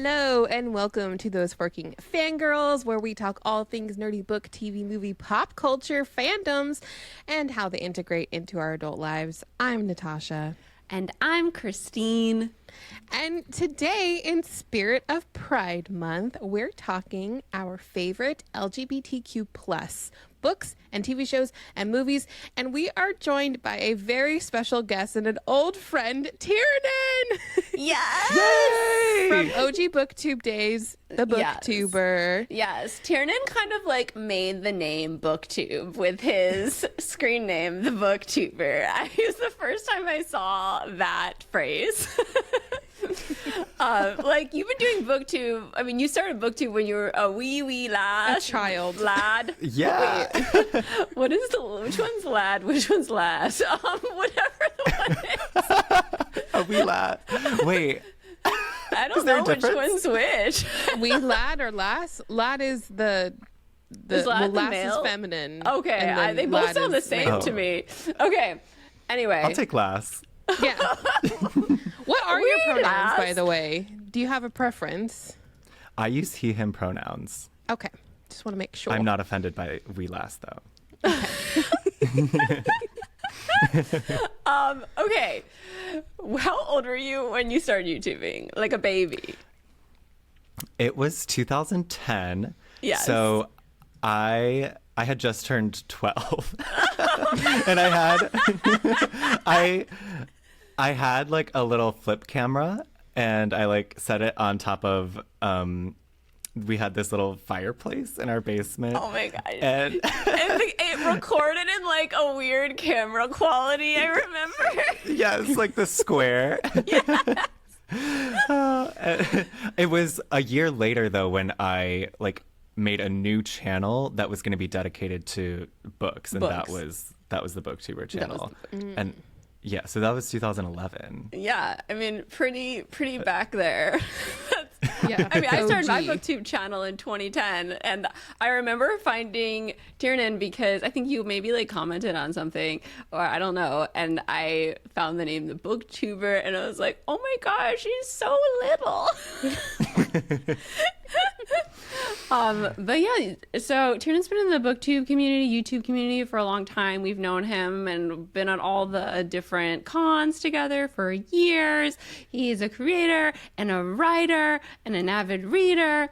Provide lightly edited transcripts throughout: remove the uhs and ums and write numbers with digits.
Hello and welcome to Those Forking Fangirls, where we talk all things nerdy book, TV, movie, pop culture, fandoms, and how they integrate into our adult lives. I'm Natasha. And I'm Christine. And today, in spirit of Pride Month, we're talking our favorite LGBTQ plus books and TV shows and movies. And we are joined by a very special guest and an old friend, Tiernan! Yes! Yay! From OG BookTube days, the BookTuber. Yes. Tiernan kind of like made the name BookTube with his screen name, the BookTuber. It was the first time I saw that phrase. Like, you've been doing BookTube. I mean, you started BookTube when you were a wee lad. A child. Lad. Yeah. Wait, which one's lad? Which one's lad? Whatever the one is. A wee lad. Wait. I don't know which one's which. We lad or lass? Lad is the Is lad the lass male? is feminine. Okay, and then they both lad sound the is same male. to me. Okay. Anyway. I'll take last. Yeah. What are your pronouns, lass? by the way? Do you have a preference? I use he, him pronouns. Okay. Just want to make sure. I'm not offended by we last, though. Okay. How old were you when you started YouTubing? Like a baby? It was 2010. Yes. So I had just turned 12. And I had like a little flip camera, and I like set it on top of we had this little fireplace in our basement. Oh my god. And it recorded in like a weird camera quality, I remember. yes, like the square. It was a year later though when I like made a new channel that was going to be dedicated to books, and that was the BookTuber channel. And yeah, so that was 2011. Yeah, I mean, pretty back there. Yeah. I mean, I started my OG. BookTube channel in 2010, and I remember finding Tiernan because I think you maybe like commented on something, or I don't know, and I found the name the BookTuber, and I was like, oh my gosh, she's so little. But yeah, so Tiernan's been in the BookTube community, YouTube community for a long time. We've known him and been on all the different cons together for years. He's a creator and a writer and an avid reader.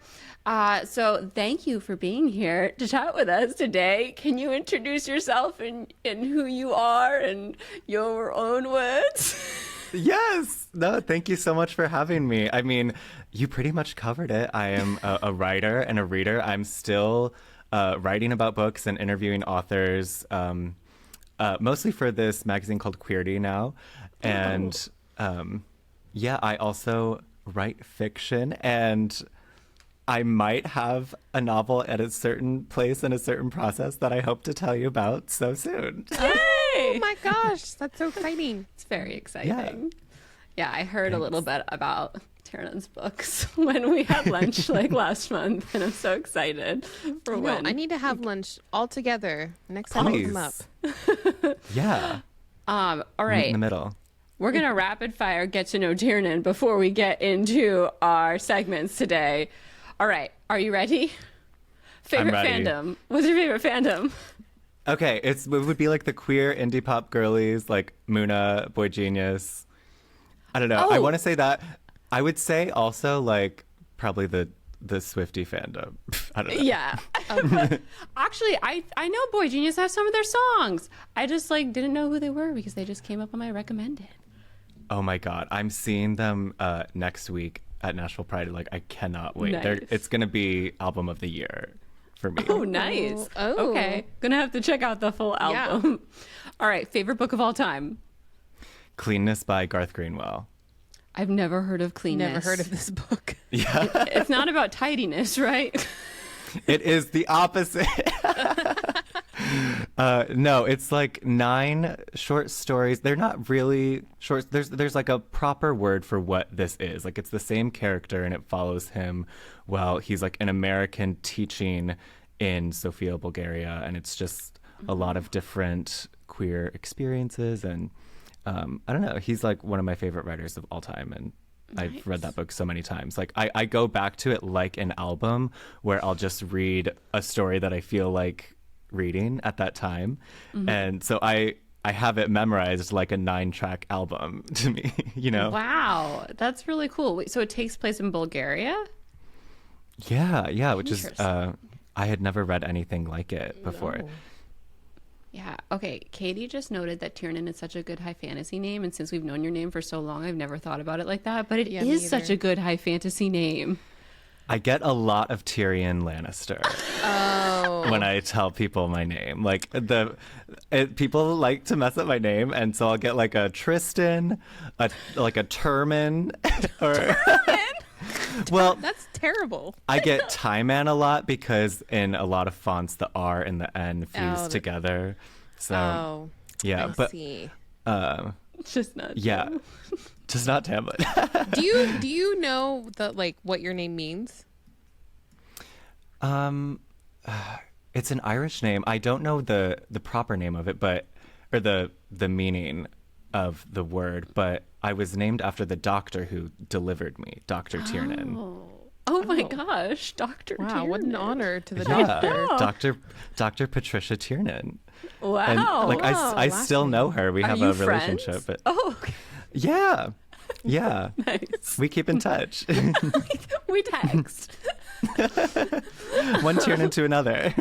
So thank you for being here to chat with us today. Can you introduce yourself and who you are in your own words? Yes. No, thank you so much for having me. I mean, you pretty much covered it. I am a writer and a reader. I'm still writing about books and interviewing authors, mostly for this magazine called Queerty now. And yeah, I also write fiction, and I might have a novel at a certain place in a certain process that I hope to tell you about so soon. Oh my gosh, that's so exciting. It's very exciting. Yeah, I heard a little bit about Tiernan's books when we had lunch like last month, and I'm so excited for when. I need to have lunch all together next time I come up. Yeah. All In right. the middle. We're going to rapid fire get to know Tiernan before we get into our segments today. All right. Are you ready? Favorite ready. fandom. What's your favorite fandom? Okay, it would be like the queer indie pop girlies, like Muna, Boy Genius. I don't know. I Oh. want to say that. I would say also like probably the Swiftie fandom. I don't know. Yeah. Actually, I know Boy Genius has some of their songs. I just like didn't know who they were because they just came up on my recommended. Oh my God, I'm seeing them next week at Nashville Pride. Like I cannot wait. Nice. It's gonna be album of the year for me. Oh, nice. Oh. Okay. Gonna have to check out the full album. All right. Favorite book of all time. Cleanness by Garth Greenwell. I've never heard of Cleanness. Never heard of this book. Yeah, It's not about tidiness, right? it is the opposite. No, it's like 9 short stories. They're not really short. There's like a proper word for what this is. Like it's the same character, and it follows him while he's like an American teaching in Sofia, Bulgaria, and it's just a lot of different queer experiences. And I don't know. He's like one of my favorite writers of all time, and I've read that book so many times. Like I go back to it like an album where I'll just read a story that I feel like reading at that time. And so I have it memorized like a 9-track album to me, you know? Wow, that's really cool. Wait, so it takes place in Bulgaria? Yeah, which is, Interesting. I had never read anything like it before. No. Yeah. Okay. Katie just noted that Tiernan is such a good high fantasy name. And since we've known your name for so long, I've never thought about it like that. But it Yeah, me is such either. a good high fantasy name. I get a lot of Tyrion Lannister when I tell people my name. Like people like to mess up my name, and so I'll get like a Tristan, like a Turman, or well, That's terrible. I get Tyman a lot because in a lot of fonts the R and the N fuse together. So Oh, yeah, I but see. It's just not. yeah, just not Tamlin. Do you know what your name means? It's an Irish name. I don't know the proper name of it, or the meaning of the word, but I was named after the doctor who delivered me, Dr. Tiernan. Oh my gosh, Dr. Wow, Tiernan. what an honor to the Yeah, doctor. Dr. Patricia Tiernan. Wow. And like I last still know her. We Are have you a relationship. friends? But Oh, okay. yeah. Nice. We keep in touch. We text. One Tiernan to another.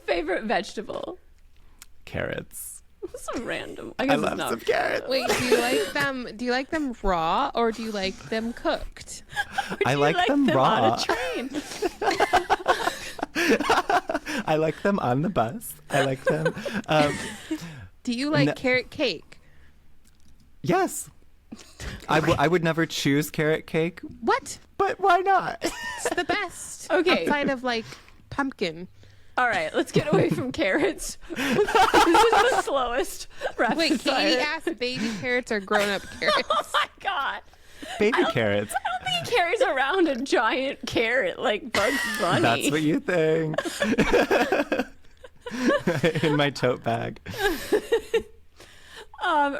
Favorite vegetable? Carrots. Some random. I I guess love it's not. some carrots. Wait, do you like them? Do you like them raw or do you like them cooked? I You like them raw. on a train. I like them on the bus. I like them. Do you like No. carrot cake? Yes. I would never choose carrot cake, What? but why not? It's the best. Okay. Outside of pumpkin. All right, let's get away from carrots. This is the slowest rapid Wait, Katie fire. asked baby carrots or grown up carrots? Oh my god. Baby carrots. I don't think he carries around a giant carrot like Bugs Bunny. That's what you think. In my tote bag.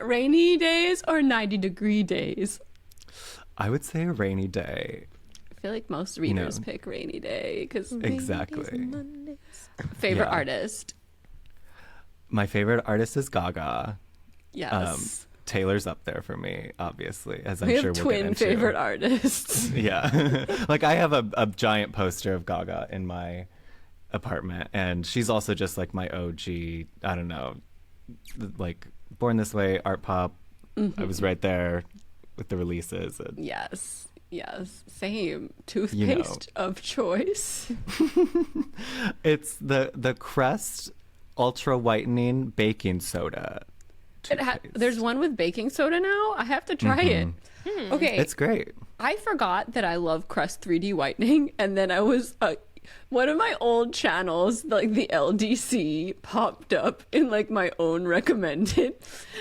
Rainy days or 90-degree days? I would say a rainy day. I feel like most readers know. pick rainy day because Exactly. favorite Yeah. artist. My favorite artist is Gaga. Yes. Taylor's up there for me, obviously, as I'm we sure have we'll twin get into. favorite artists. Yeah. Like I have a giant poster of Gaga in my apartment, and she's also just like my OG, I don't know, like Born This Way, art pop. I was right there with the releases. And Yes. Same. Toothpaste of choice. it's the Crest Ultra Whitening Baking Soda. toothpaste. There's one with baking soda now. I have to try it. Okay. It's great. I forgot that I love Crest 3D whitening, and then I was one of my old channels, like the LDC, popped up in like my own recommended,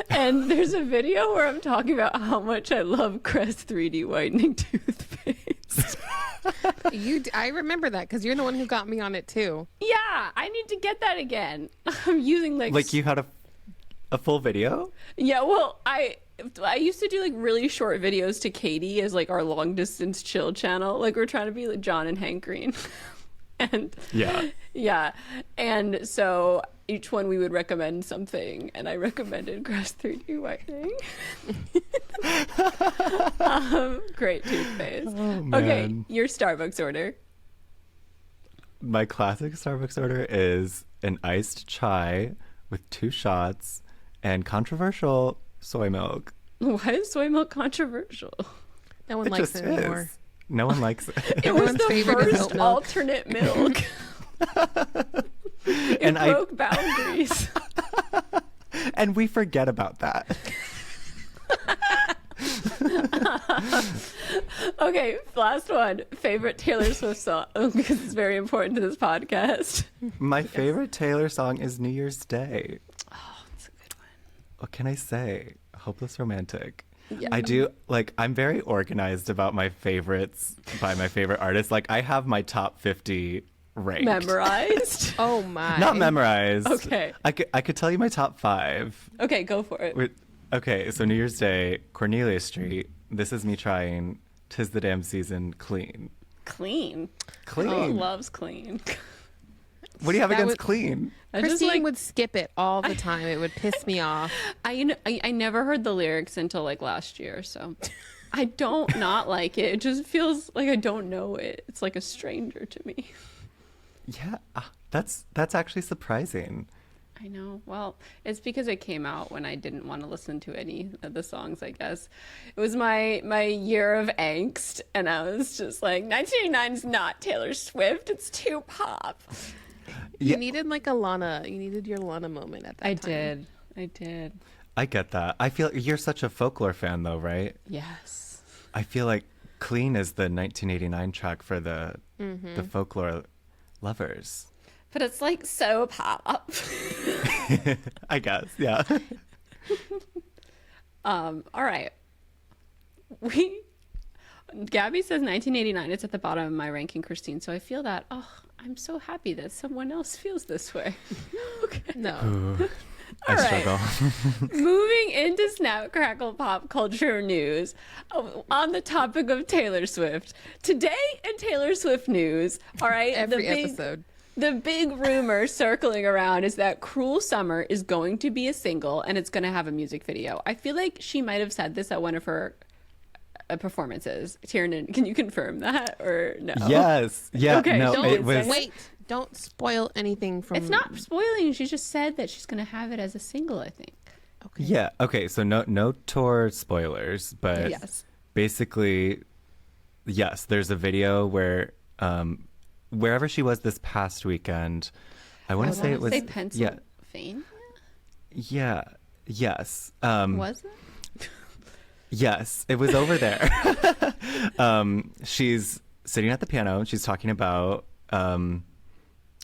and there's a video where I'm talking about how much I love Crest 3D whitening toothpaste. I remember that because you're the one who got me on it too. Yeah, I need to get that again. I'm using Like you had a full video? Yeah, well, I used to do like really short videos to Katie as like our long distance chill channel. Like we're trying to be like John and Hank Green. And yeah. And so each one we would recommend something, and I recommended Crest 3D whitening. Great toothpaste. Oh, Okay, man. your Starbucks order. My classic Starbucks order is an iced chai with 2 shots and controversial soy milk. Why is soy milk controversial? No one It likes just it anymore. is. No one likes it. It was Everyone's the favorite is oat first milk. alternate milk. It And I- broke boundaries. And we forget about that. Okay, last one. Favorite Taylor Swift song, because it's very important to this podcast. My favorite Taylor song is New Year's Day. That's a good one. What can I say? Hopeless Romantic. Yeah. I do, like, I'm very organized about my favorites by my favorite artists. Like, I have my top 50 ranked. Memorized. Oh my. Not memorized. Okay. I could tell you my top 5. Okay, go for it. Wait, Okay, so New Year's Day, Cornelia Street. This is me trying "'Tis the Damn Season" clean. Clean. Clean. Oh, loves clean. What do you have That against would- clean? I just Christine like would skip it all the time. It would piss me off. I never heard the lyrics until like last year, so I don't not like it. It just feels like I don't know it. It's like a stranger to me. Yeah, that's actually surprising. I know. Well, it's because it came out when I didn't want to listen to any of the songs, I guess. It was my year of angst, and I was just like, 1989 is not Taylor Swift. It's too pop. You Yeah. needed like a Lana. You needed your Lana moment at that I time. did. I get that. I feel you're such a folklore fan, though, right? Yes. I feel like "Clean" is the 1989 track for the folklore lovers. But it's like so pop. I guess, yeah. All right. Gabby says 1989. It's at the bottom of my ranking, Christine. So I feel that, I'm so happy that someone else feels this way. Okay. No. Ooh, I All right. struggle. Moving into Snap Crackle pop culture news on the topic of Taylor Swift. Today in Taylor Swift news, all right, Every episode. the big rumor circling around is that Cruel Summer is going to be a single and it's going to have a music video. I feel like she might have said this at one of her performances. Tiernan, can you confirm that or no? Yes. Yeah. Okay, no, don't it was. Wait, don't spoil anything from. It's not spoiling. She just said that she's going to have it as a single, I think. Okay. Yeah. Okay. So no tour spoilers, but Yes. basically, yes. There's a video where wherever she was this past weekend, I want to say it was. Say Yeah. Pennsylvania? Yeah. Yes. Was it? Yes, it was over there. She's sitting at the piano and she's talking about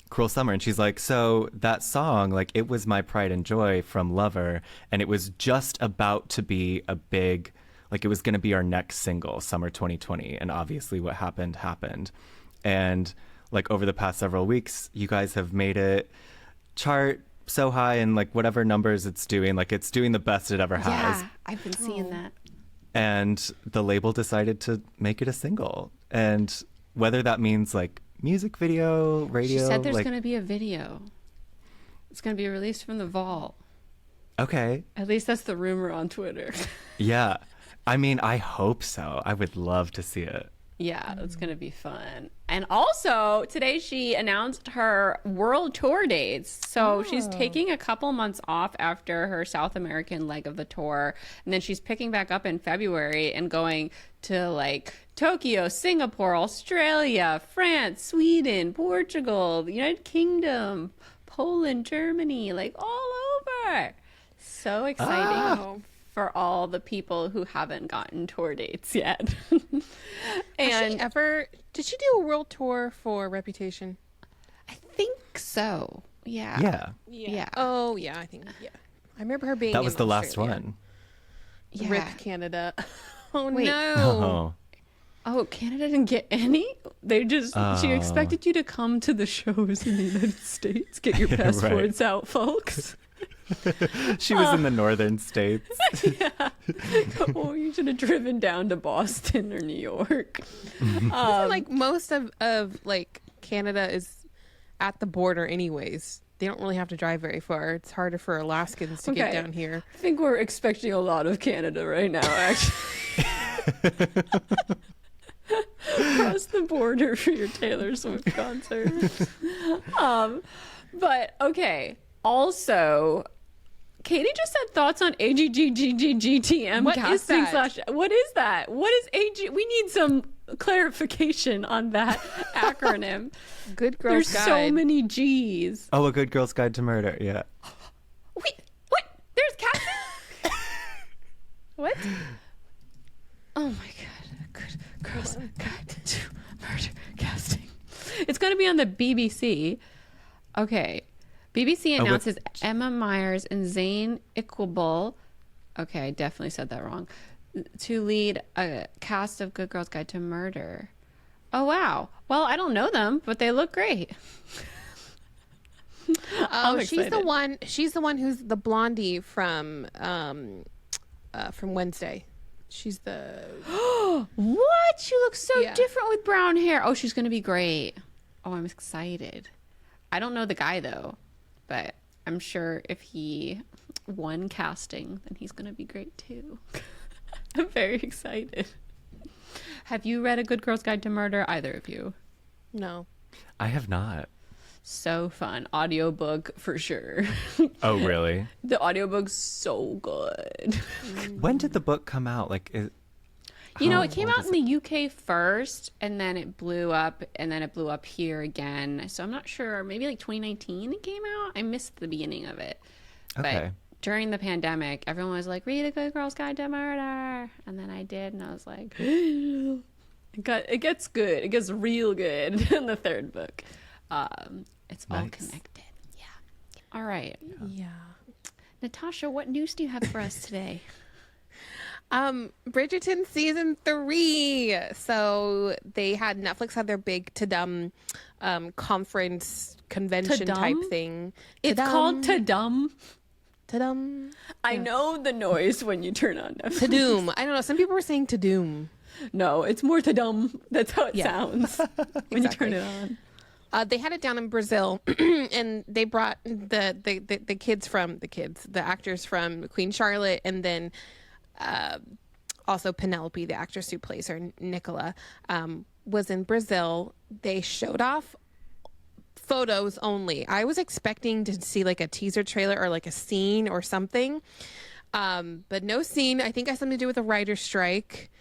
Cruel Summer. And she's like, so that song, like, it was my pride and joy from Lover. And it was just about to be a big, like, it was going to be our next single, Summer 2020. And obviously what happened. And like over the past several weeks, you guys have made it chart so high and like whatever numbers it's doing, like it's doing the best it ever has. Yeah, I've been seeing that. And the label decided to make it a single. And whether that means like music video, radio, She said there's like, going to be a video. It's going to be released from the vault. okay, At least that's the rumor on Twitter. yeah. I mean, I hope so. I would love to see it. Yeah, it's going to be fun. And also, today she announced her world tour dates. So she's taking a couple months off after her South American leg of the tour. And then she's picking back up in February and going to like Tokyo, Singapore, Australia, France, Sweden, Portugal, the United Kingdom, Poland, Germany, like all over. So exciting. For all the people who haven't gotten tour dates yet. And did she do a world tour for Reputation? I think so. Yeah. Yeah. Yeah. Oh yeah, I think yeah. I remember her being. That in was the last Australia. one. Yeah. Rip Canada. Oh Wait. no. Oh, Canada didn't get any? They just, she expected you to come to the shows in the United States. Get your passports out, folks. She was in the northern states. Yeah. Oh, you should have driven down to Boston or New York. Like most of like Canada is at the border anyways. They don't really have to drive very far. It's harder for Alaskans to get Okay. down here. I think we're expecting a lot of Canada right now, actually. Across the border for your Taylor Swift concert. But okay. Also, Katie just said thoughts on AGGGGTM What is casting that? What is that? What is AG? We need some clarification on that acronym. Good Girls There's Guide. so many G's. Oh, A Good Girl's Guide to Murder. Yeah. Wait, what? There's casting? What? Oh my god. Good Girls Guide to Murder casting. It's going to be on the BBC. Okay. BBC announces Emma Myers and Zayn Iqbal. Okay, I definitely said that wrong. To lead a cast of Good Girls Guide to Murder. Oh wow. Well, I don't know them, but they look great. Oh, I'm she's the excited. one. She's the one who's the blondie from from Wednesday. She's the What? She looks so Yeah. different with brown hair. Oh, she's gonna be great. Oh, I'm excited. I don't know the guy though, but I'm sure if he won casting, then he's gonna be great too. I'm very excited. Have you read A Good Girl's Guide to Murder? Either of you? no. I have not. So fun. Audiobook for sure. Oh, really? The audiobook's so good. When did the book come out? Like, You know, how it came old out is in the UK first, and then it blew up, and then it blew up here again. So I'm not sure. Maybe like 2019 it came out. I missed the beginning of it. Okay. But during the pandemic, everyone was like, read A Good Girl's Guide to Murder. And then I did, and I was like, it gets good. It gets real good in the third book. It's all Nice. connected. Yeah. All right. Yeah. Natasha, what news do you have for us today? Bridgerton season 3. So they had Netflix had their big Tadum conference convention type Tadum? thing. It's called Tadum. Tadum. I know the noise when you turn on Netflix. Tadoom. I don't know. Some people were saying Tadoom. No, it's more Tadum. That's how it Yeah. sounds when you turn Exactly. it on. They had it down in Brazil, and they brought the actors from Queen Charlotte, and then also Penelope, the actress who plays her, Nicola, was in Brazil. They showed off photos only. I was expecting to see like a teaser trailer or like a scene or something, but no scene. I think it has something to do with a writer's strike.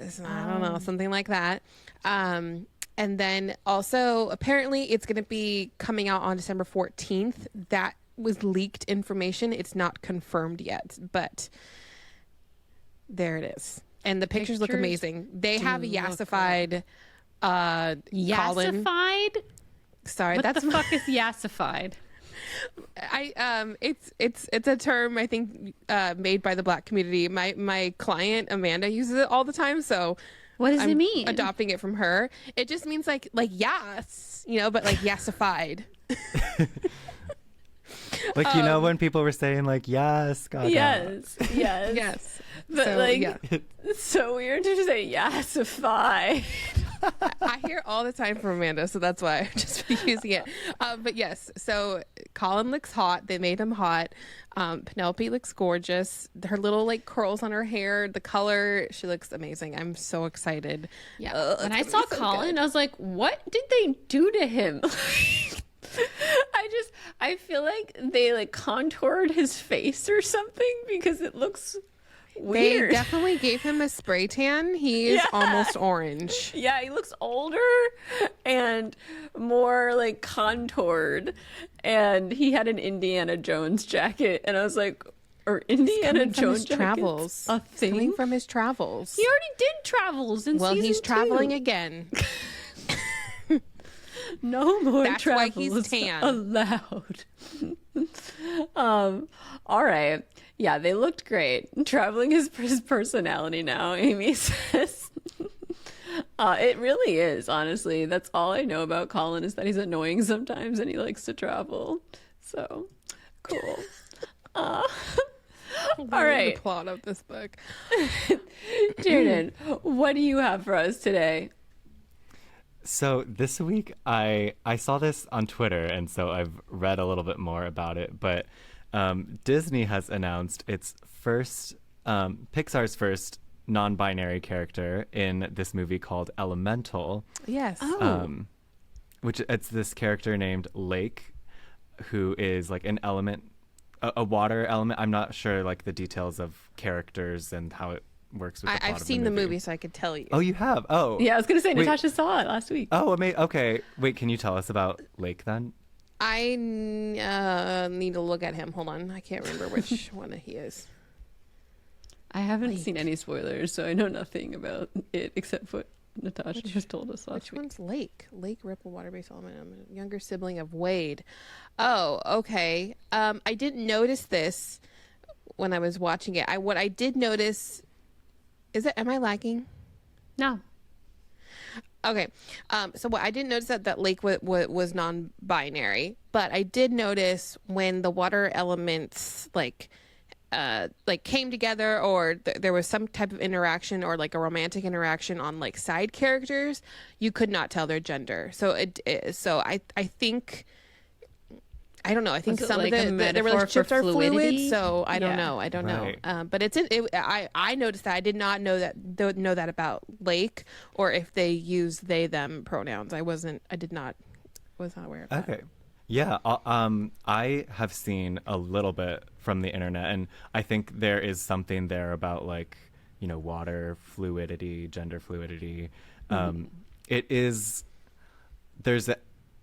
I don't know, something like that. And then also, apparently, it's going to be coming out on December 14th. That was leaked information. It's not confirmed yet, but there it is. And the pictures look Pictures amazing. They have look yassified Colin. Yassified? Sorry, What that's the fuck is yassified? it's a term I think made by the Black community. My client Amanda uses it all the time, so What does I'm it mean? adopting it from her. It just means like yes, but like yassified. Like, when people were saying, like, yes, God. Yes. Yes. But So, like, yeah. it's so weird to say yassified. I hear it all the time from Amanda, so that's why I'm just using it. But yes, so Colin looks hot. They made him hot. Penelope looks gorgeous. Her little like curls on her hair, the color, she looks amazing. I'm so excited. Yeah. When I it's saw gonna be so Colin, good. I was like, what did they do to him? I feel like they like contoured his face or something because it looks They weird. definitely gave him a spray tan. He is Yeah. almost orange. Yeah, he looks older and more like contoured. And he had an Indiana Jones jacket. And I was like, or Indiana Coming from Jones his jackets travels. a It's coming thing? from his travels. He already did travels in Well, season he's traveling 2. again. No more That's why travels he's tan. allowed. All right. Yeah, they looked great. Traveling is his personality now, Amy says. It really is, honestly. That's all I know about Colin is that he's annoying sometimes and he likes to travel. So, cool. All right. The plot of this book. Tiernan, what do you have for us today? So this week I saw this on Twitter, and so I've read a little bit more about it. But Disney has announced its first, Pixar's first non-binary character in this movie called Elemental. Yes. Oh. Which it's this character named Lake, who is like an element, a water element. I'm not sure like the details of characters and how it works with the plot I've of seen the movie, so I could tell you. Oh, you have? Oh. Yeah, I was going to say, Wait. Natasha saw it last week. Oh, amazing. Okay. Wait, can you tell us about Lake then? I need to look at him. Hold on. I can't remember which one he is. I haven't seen any spoilers, so I know nothing about it except what Natasha Which- just told us last Which week. one's Lake? Lake Ripple, water-based element. I'm a younger sibling of Wade. Oh, okay. I didn't notice this when I was watching it. What I did notice is it. Am I lagging? No. Okay. So what I didn't notice that Lake was non-binary, but I did notice when the water elements like like came together, or there was some type of interaction, or like a romantic interaction on like side characters, you could not tell their gender. So I think, I don't know. I think Was it some like of a the metaphor relationships for are fluid. fluidity? So I don't Yeah. know. I don't Right. know. But I noticed that. I did not know that about Lake, or if they use they them pronouns. Was not aware of that. Okay. Yeah, I have seen a little bit from the internet, and I think there is something there about like, water fluidity, gender fluidity. There's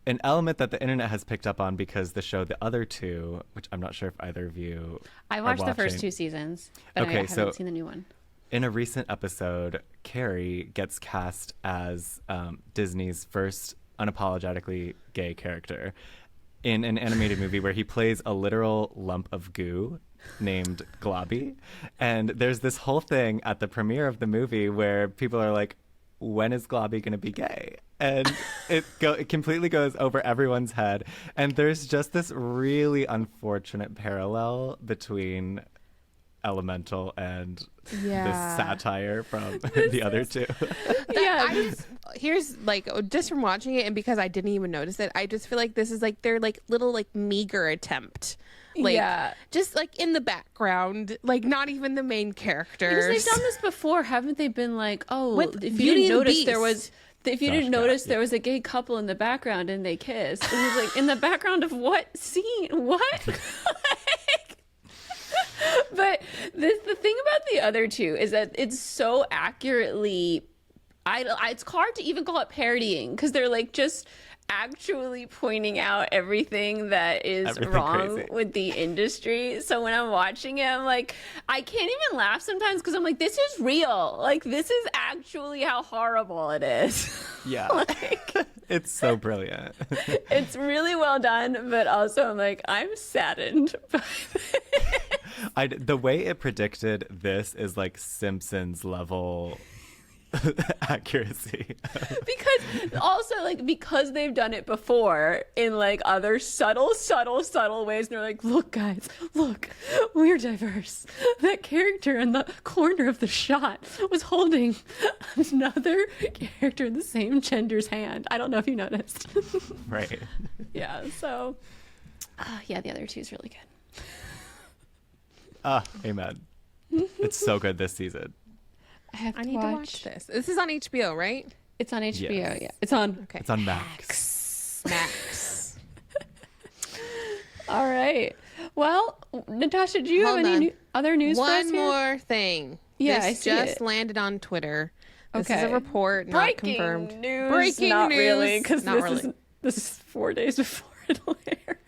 an element that the internet has picked up on because the show The Other Two, which I'm not sure if either of you I are watched the first watching. 2 seasons, but I Okay, haven't so- seen the new one. In a recent episode, Carrie gets cast as Disney's first unapologetically gay character in an animated movie where he plays a literal lump of goo named Globby. And there's this whole thing at the premiere of the movie where people are like, when is Globby going to be gay? And it completely goes over everyone's head. And there's just this really unfortunate parallel between Elemental and this satire from The Other Two. Yeah. Here's like, just from watching it, and because I didn't even notice it, I just feel like this is like their like little like meager attempt, like Yeah. just like in the background, like not even the main characters. Because they've done this before, haven't they? Been like, oh, With if you Beauty didn't and the notice there Beast. was, if you Gosh, didn't yeah, notice yeah. there was a gay couple in the background and they kissed, and it's like, in the background of what scene? What? Like, but the thing about The Other Two is that it's so accurately, it's hard to even call it parodying, because they're like just actually pointing out everything that is Everything wrong crazy. with the industry. So when I'm watching it, I'm like, I can't even laugh sometimes, because I'm like, this is real. Like, this is actually how horrible it is. Yeah. Like, It's so brilliant. it's really well done, but also I'm like, I'm saddened by The way it predicted this is like Simpsons level accuracy. because also, like, because they've done it before in like other subtle ways, and they're like, look guys, look, we're diverse. That character in the corner of the shot was holding another character in the same gender's hand. I don't know if you noticed. Right. Yeah, so yeah, The Other Two is really good. Amen. It's so good this season. I have I need to watch this. This is on HBO, right? It's on HBO. Yes. Yeah, it's on. Okay. It's on Max. Max. All right. Well, Natasha, do you Hold have any on. other news for us One here? more thing. Yeah, this I see just it. landed on Twitter. This is Okay. a report, not Breaking confirmed. news. Breaking not news. really, because Not really. this is 4 days before it'll air.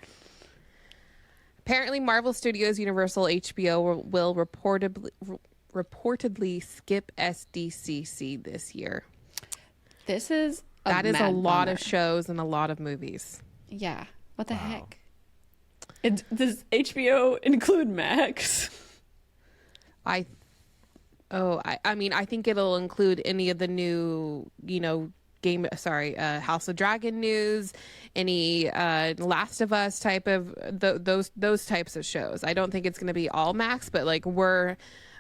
Apparently, Marvel Studios, Universal, HBO will reportedly skip SDCC this year. This is That is a mad lot bummer. of shows and a lot of movies. Yeah. What the heck? Does HBO include Max? I mean, I think it'll include any of the new, House of Dragon news, any Last of Us type of those types of shows. I don't think it's going to be all Max, but like we're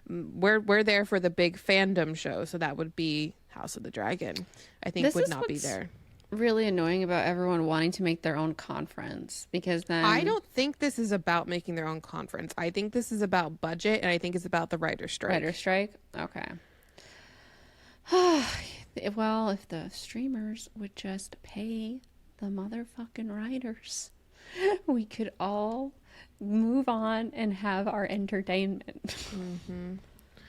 there for the big fandom show, so that would be House of the Dragon. I think This would is not be what's there. Really annoying about everyone wanting to make their own conference, because then I don't think this is about making their own conference. I think this is about budget, and I think it's about the writer's strike. writer strike. Okay. Well, if the streamers would just pay the motherfucking writers, we could all move on and have our entertainment.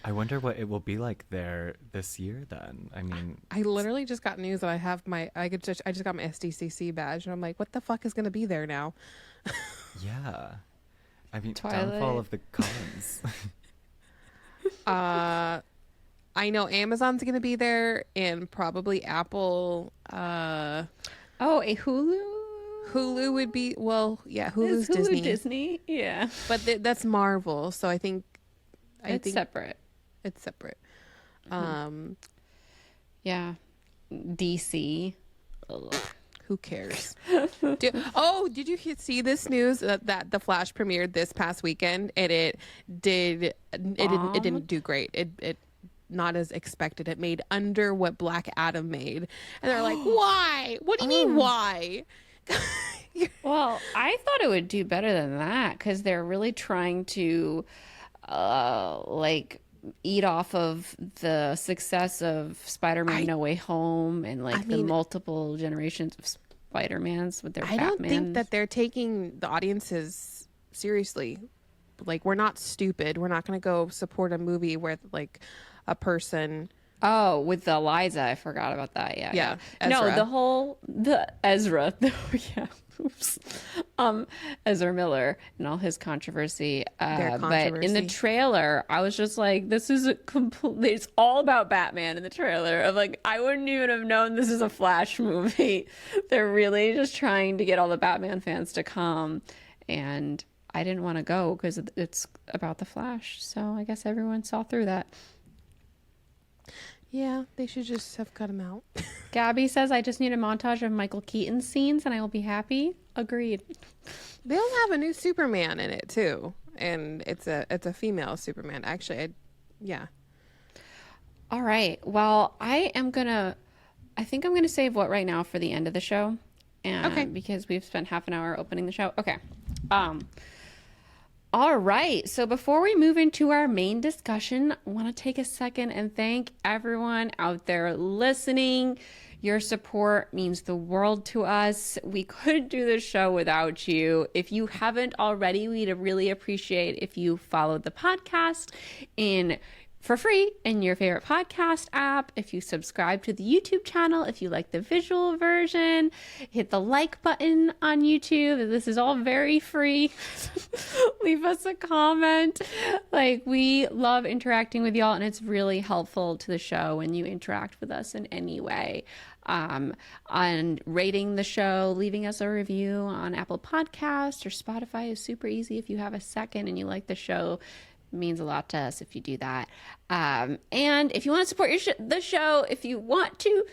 I wonder what it will be like there this year then. I mean, I literally just got news that I just got my SDCC badge, and I'm like, what the fuck is going to be there now? yeah. I mean, Twilight. downfall of the commons. I know Amazon's going to be there, and probably Apple. Oh, a Hulu? Hulu would be, well, yeah, Hulu's Is Hulu Disney. Yeah. But that's Marvel, so I think It's separate. it's separate. Yeah. DC. Ugh. Who cares? Did you see this news that The Flash premiered this past weekend and it didn't do great. It not as expected. It made under what Black Adam made, and they're like, why? What do you mean why? Well, I thought it would do better than that because they're really trying to like eat off of the success of Spider-Man No Way Home and the multiple generations of Spider-Mans with their Batman. I don't think that they're taking the audiences seriously. Like, we're not stupid. We're not going to go support a movie where like a person. Oh, with the Eliza, I forgot about that. Yeah. Ezra. No, the Ezra. Yeah. Oops. Ezra Miller and all his controversy. But in the trailer, I was just like, this is it's all about Batman in the trailer. Of like, I wouldn't even have known this is a Flash movie. They're really just trying to get all the Batman fans to come. And I didn't want to go because it's about the Flash. So I guess everyone saw through that. Yeah, they should just have cut him out. Gabby says, I just need a montage of Michael Keaton scenes and I will be happy. Agreed. They'll have a new Superman in it too. And it's a female Superman. Actually, yeah. All right. Well, I think I'm going to save what right now for the end of the show. Okay. Because we've spent half an hour opening the show. Okay. All right. So before we move into our main discussion, I want to take a second and thank everyone out there listening. Your support means the world to us. We couldn't do this show without you. If you haven't already, we'd really appreciate if you followed the podcast for free in your favorite podcast app. If you subscribe to the YouTube channel, if you like the visual version, hit the like button on YouTube. This is all very free. Leave us a comment. Like, we love interacting with y'all, and it's really helpful to the show when you interact with us in any way. And rating the show, leaving us a review on Apple Podcasts or Spotify is super easy. If you have a second and you like the show, means a lot to us if you do that. And if you want to support the show, if you want to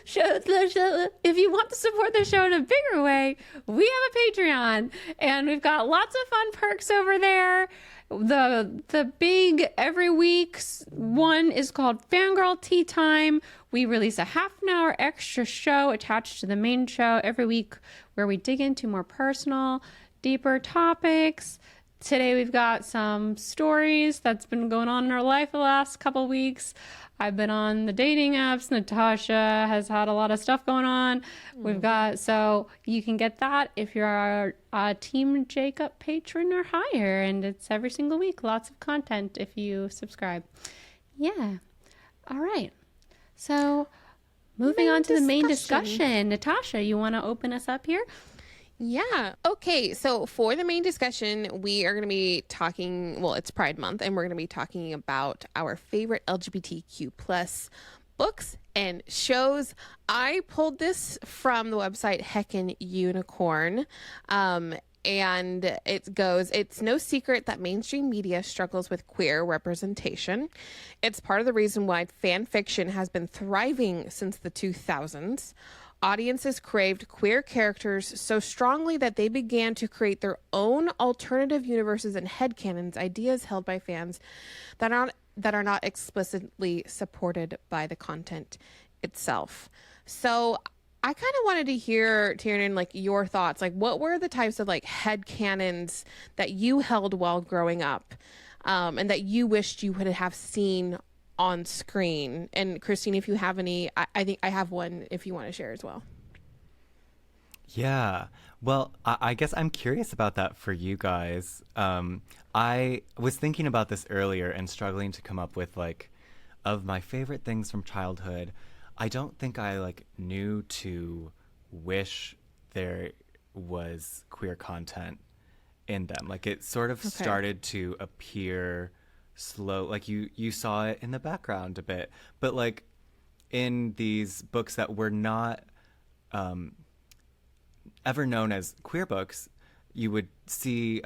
support the show in a bigger way, we have a Patreon and we've got lots of fun perks over there. The big every week's one is called Fangirl Tea Time. We release a half an hour extra show attached to the main show every week where we dig into more personal, deeper topics. Today we've got some stories that's been going on in our life the last couple weeks. I've been on the dating apps. Natasha has had a lot of stuff going on. So you can get that if you're a Team Jacob patron or higher, and it's every single week. Lots of content if you subscribe. Yeah. All right. So moving on to the main discussion. Natasha, you want to open us up here? Yeah. Okay. So for the main discussion, we are going to be talking, it's Pride Month, and we're going to be talking about our favorite LGBTQ plus books and shows. I pulled this from the website Heckin' Unicorn. And it goes, it's no secret that mainstream media struggles with queer representation. It's part of the reason why fan fiction has been thriving since the 2000s. Audiences craved queer characters so strongly that they began to create their own alternative universes and headcanons, ideas held by fans that are not explicitly supported by the content itself. So I kind of wanted to hear, Tiernan, like your thoughts. Like, what were the types of like headcanons that you held while growing up, and that you wished you would have seen on screen? And Christine, if you have any, I think I have one if you want to share as well. Yeah, well, I guess I'm curious about that for you guys. I was thinking about this earlier and struggling to come up with like, of my favorite things from childhood. I don't think I like knew to wish there was queer content in them. Like, it sort of started to appear slow, like you saw it in the background a bit, but like in these books that were not ever known as queer books, you would see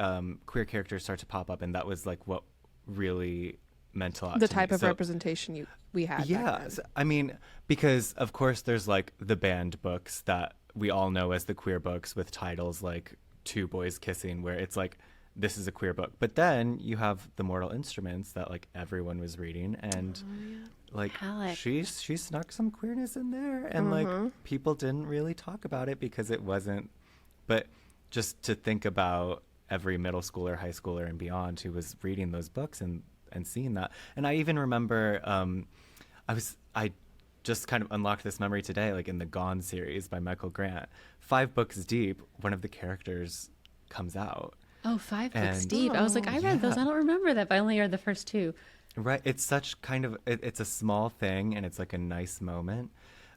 queer characters start to pop up, and that was like what really meant a lot the to type me. of representation we had. Yeah, so, I mean, because of course there's like the banned books that we all know as the queer books with titles like Two Boys Kissing, where it's like, this is a queer book. But then you have The Mortal Instruments that like everyone was reading, and like Alec. she snuck some queerness in there, and like people didn't really talk about it because it wasn't. But just to think about every middle schooler, high schooler, and beyond who was reading those books and seeing that. And I even remember I just kind of unlocked this memory today, like in the Gone series by Michael Grant. 5 books deep, one of the characters comes out. Oh, 5 books deep. I was like, I read those. I don't remember that, but I only read the first 2. Right. It's such kind of, it's a small thing, and it's like a nice moment.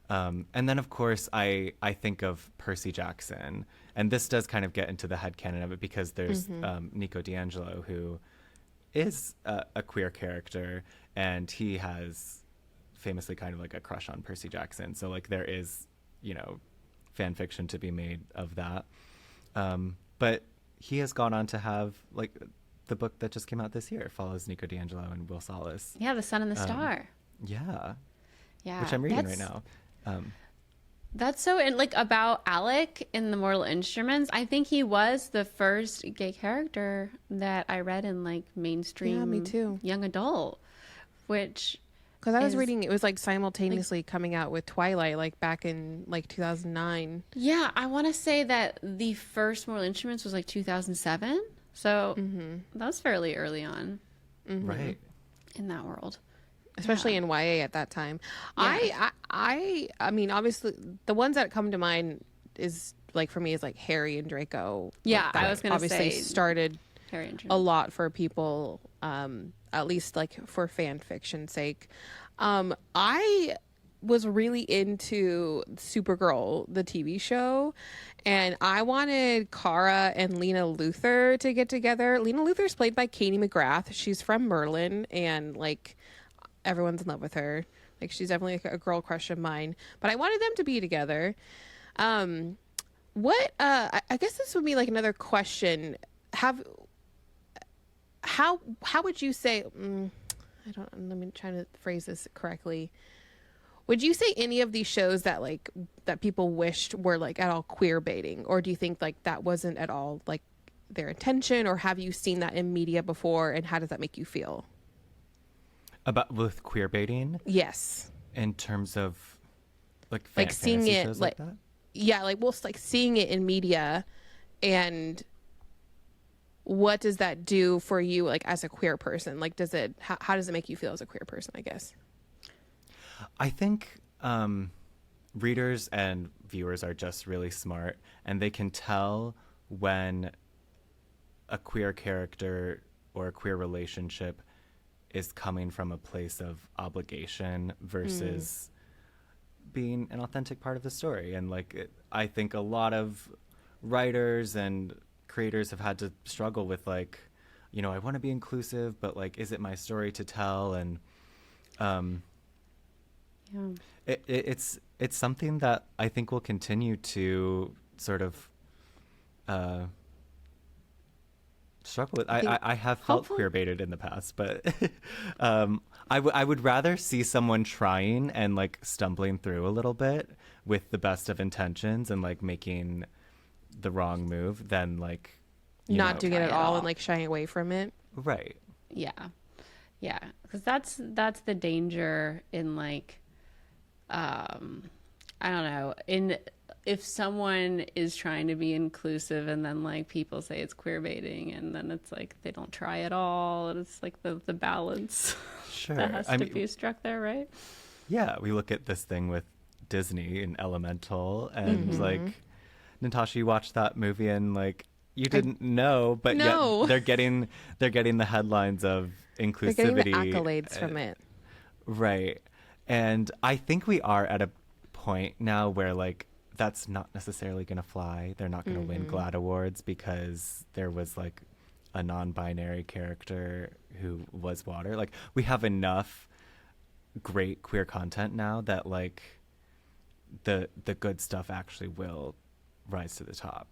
And then, of course, I think of Percy Jackson. And this does kind of get into the headcanon of it, because there's Nico D'Angelo, who is a queer character, and he has famously kind of like a crush on Percy Jackson. So like there is, fan fiction to be made of that. But he has gone on to have like the book that just came out this year follows Nico D'Angelo and Will Salas. Yeah, The Sun and the Star. Yeah. Yeah. Which I'm reading right now. That's so, and like about Alec in The Mortal Instruments, I think he was the first gay character that I read in like mainstream Yeah, me too. young adult, which Because I was reading, it was like simultaneously coming out with Twilight, like back in like 2009. yeah, I want to say that the first Mortal Instruments was like 2007, so that was fairly early on Right. in that world. Especially in YA at that time. Yeah. I mean, obviously, the ones that come to mind is like for me is like Harry and Draco. Yeah, Like, that I was gonna obviously say started Harry and a lot for people, at least like for fan fiction sake. I was really into Supergirl, the TV show, and I wanted Kara and Lena Luthor to get together. Lena Luthor's played by Katie McGrath. She's from Merlin, and like everyone's in love with her. Like she's definitely a girl crush of mine. But I wanted them to be together. I guess this would be like another question. How would you say? Let me try to phrase this correctly. Would you say any of these shows that like that people wished were like at all queer baiting, or do you think like that wasn't at all like their intention, or have you seen that in media before, and how does that make you feel? About with queer baiting? Yes. In terms of like seeing fantasy it shows like that? yeah, like well, like seeing it in media, and what does that do for you like as a queer person? Like how does it make you feel as a queer person, I guess? I think readers and viewers are just really smart, and they can tell when a queer character or a queer relationship is coming from a place of obligation versus being an authentic part of the story. And like I think a lot of writers and creators have had to struggle with like, I want to be inclusive, but like, is it my story to tell? And it's something that I think will continue to sort of struggle with. I have felt queer baited in the past, but I would rather see someone trying and like stumbling through a little bit with the best of intentions and like making the wrong move than like not doing it at all and like shying away from it. Right. Yeah, because that's the danger in like I don't know, if someone is trying to be inclusive and then like people say it's queer baiting, and then it's like they don't try at all, and it's like the balance Sure. that has to be struck there, right? Yeah, we look at this thing with Disney and Elemental, and like Natasha, you watched that movie and like you didn't know, but yet they're getting the headlines of inclusivity. They're getting the accolades from it. Right. And I think we are at a point now where like that's not necessarily going to fly. They're not going to win GLAAD awards because there was like a non-binary character who was water. Like we have enough great queer content now that like the good stuff actually will rise to the top.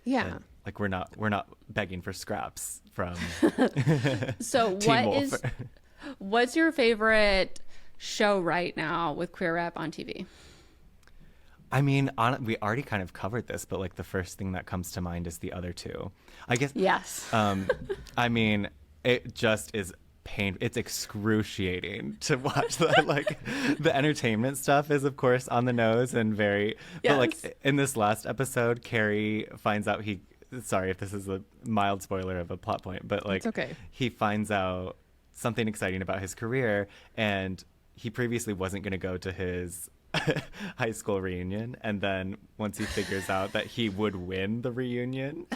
Yeah. And, like we're not begging for scraps from So what's your favorite show right now with queer rep on TV? I mean, we already kind of covered this, but like the first thing that comes to mind is the other two. I guess. Yes. I mean, it just is it's excruciating to watch that. Like, the entertainment stuff is, of course, on the nose and very. Yes. But like in this last episode, Carrie finds out Sorry if this is a mild spoiler of a plot point, but like, It's okay. He finds out something exciting about his career, and he previously wasn't going to go to his high school reunion, and then once he figures out that he would win the reunion,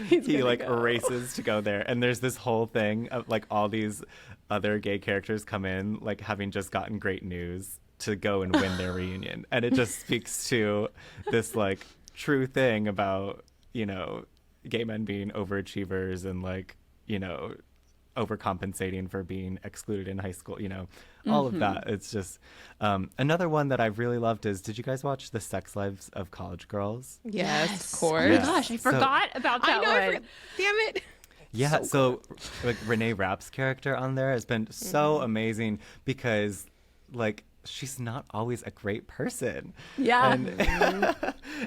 he like races to go there, and there's this whole thing of like all these other gay characters come in like having just gotten great news to go and win their reunion, and it just speaks to this like true thing about, you know, gay men being overachievers and like, you know, overcompensating for being excluded in high school, you know, all of that. It's just another one that I've really loved is, did you guys watch The Sex Lives of College Girls? Yes, of course. Oh my Yeah. gosh, I forgot about that one. Damn it. Yeah, so like Renee Rapp's character on there has been so amazing because like she's not always a great person. Yeah.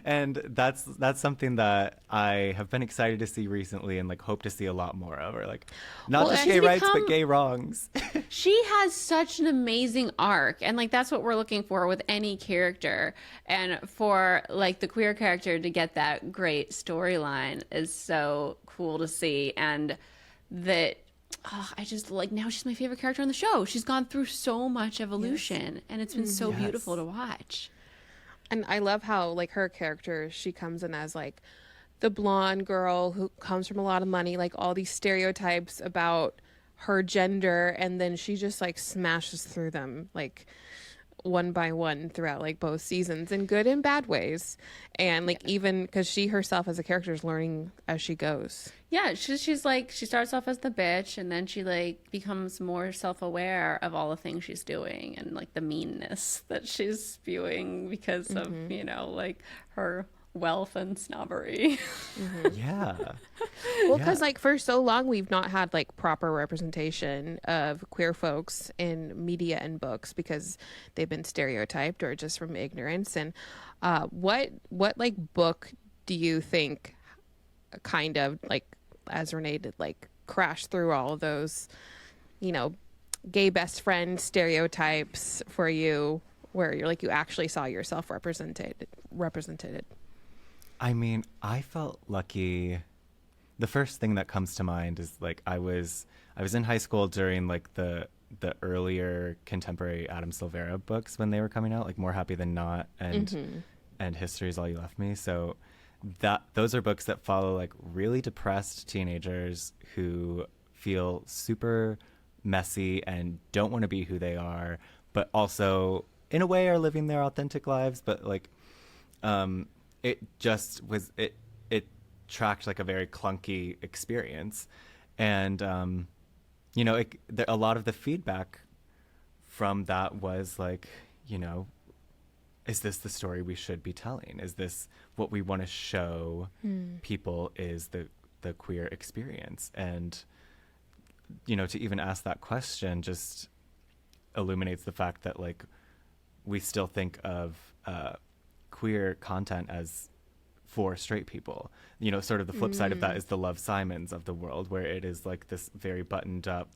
And that's something that I have been excited to see recently and like hope to see a lot more of, or like not Well, just she's gay rights but become- gay wrongs. She has such an amazing arc, and like that's what we're looking for with any character, and for like the queer character to get that great storyline is so cool to see. And that I just like, now she's my favorite character on the show. She's gone through so much evolution, and it's been so beautiful to watch. And I love how like her character, she comes in as like the blonde girl who comes from a lot of money, like all these stereotypes about her gender, and then she just like smashes through them like one by one throughout like both seasons in good and bad ways. And like even because she herself as a character is learning as she goes. Yeah, she's like, she starts off as the bitch, and then she like becomes more self-aware of all the things she's doing and like the meanness that she's spewing because of, you know, like her wealth and snobbery. Yeah. Well, because like for so long we've not had like proper representation of queer folks in media and books because they've been stereotyped or just from ignorance. And what like book do you think kind of like, as Renee did, like crash through all of those, you know, gay best friend stereotypes for you, where you're like you actually saw yourself represented? I mean, I felt lucky. The first thing that comes to mind is like I was in high school during like the earlier contemporary Adam Silvera books when they were coming out, like More Happy Than Not and History Is All You Left Me. So those are books that follow like really depressed teenagers who feel super messy and don't want to be who they are, but also in a way are living their authentic lives. But like it just was it tracked like a very clunky experience. And you know, a lot of the feedback from that was like, you know, is this the story we should be telling? Is this what we want to show people is the queer experience? And, you know, to even ask that question just illuminates the fact that, like, we still think of queer content as for straight people. You know, sort of the flip side of that is the Love Simons of the world, where it is, like, this very buttoned up...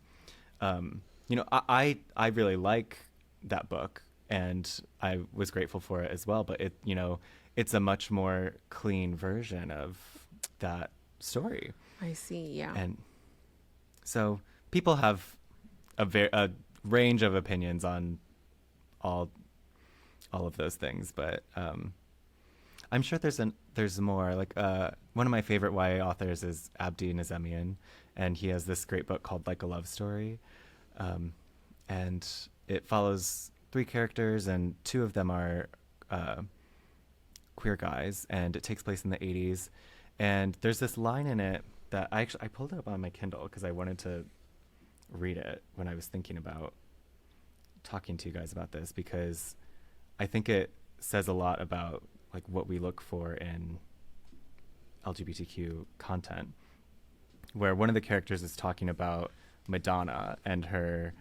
you know, I really like that book, and I was grateful for it as well, but it, you know, it's a much more clean version of that story. I see, yeah. And so people have a range of opinions on all of those things, but I'm sure there's more. Like one of my favorite YA authors is Abdi Nazemian, and he has this great book called Like a Love Story, and it follows 3 characters, and 2 of them are queer guys, and it takes place in the 80s. And there's this line in it that I pulled it up on my Kindle because I wanted to read it when I was thinking about talking to you guys about this, because I think it says a lot about like what we look for in LGBTQ content, where one of the characters is talking about Madonna and her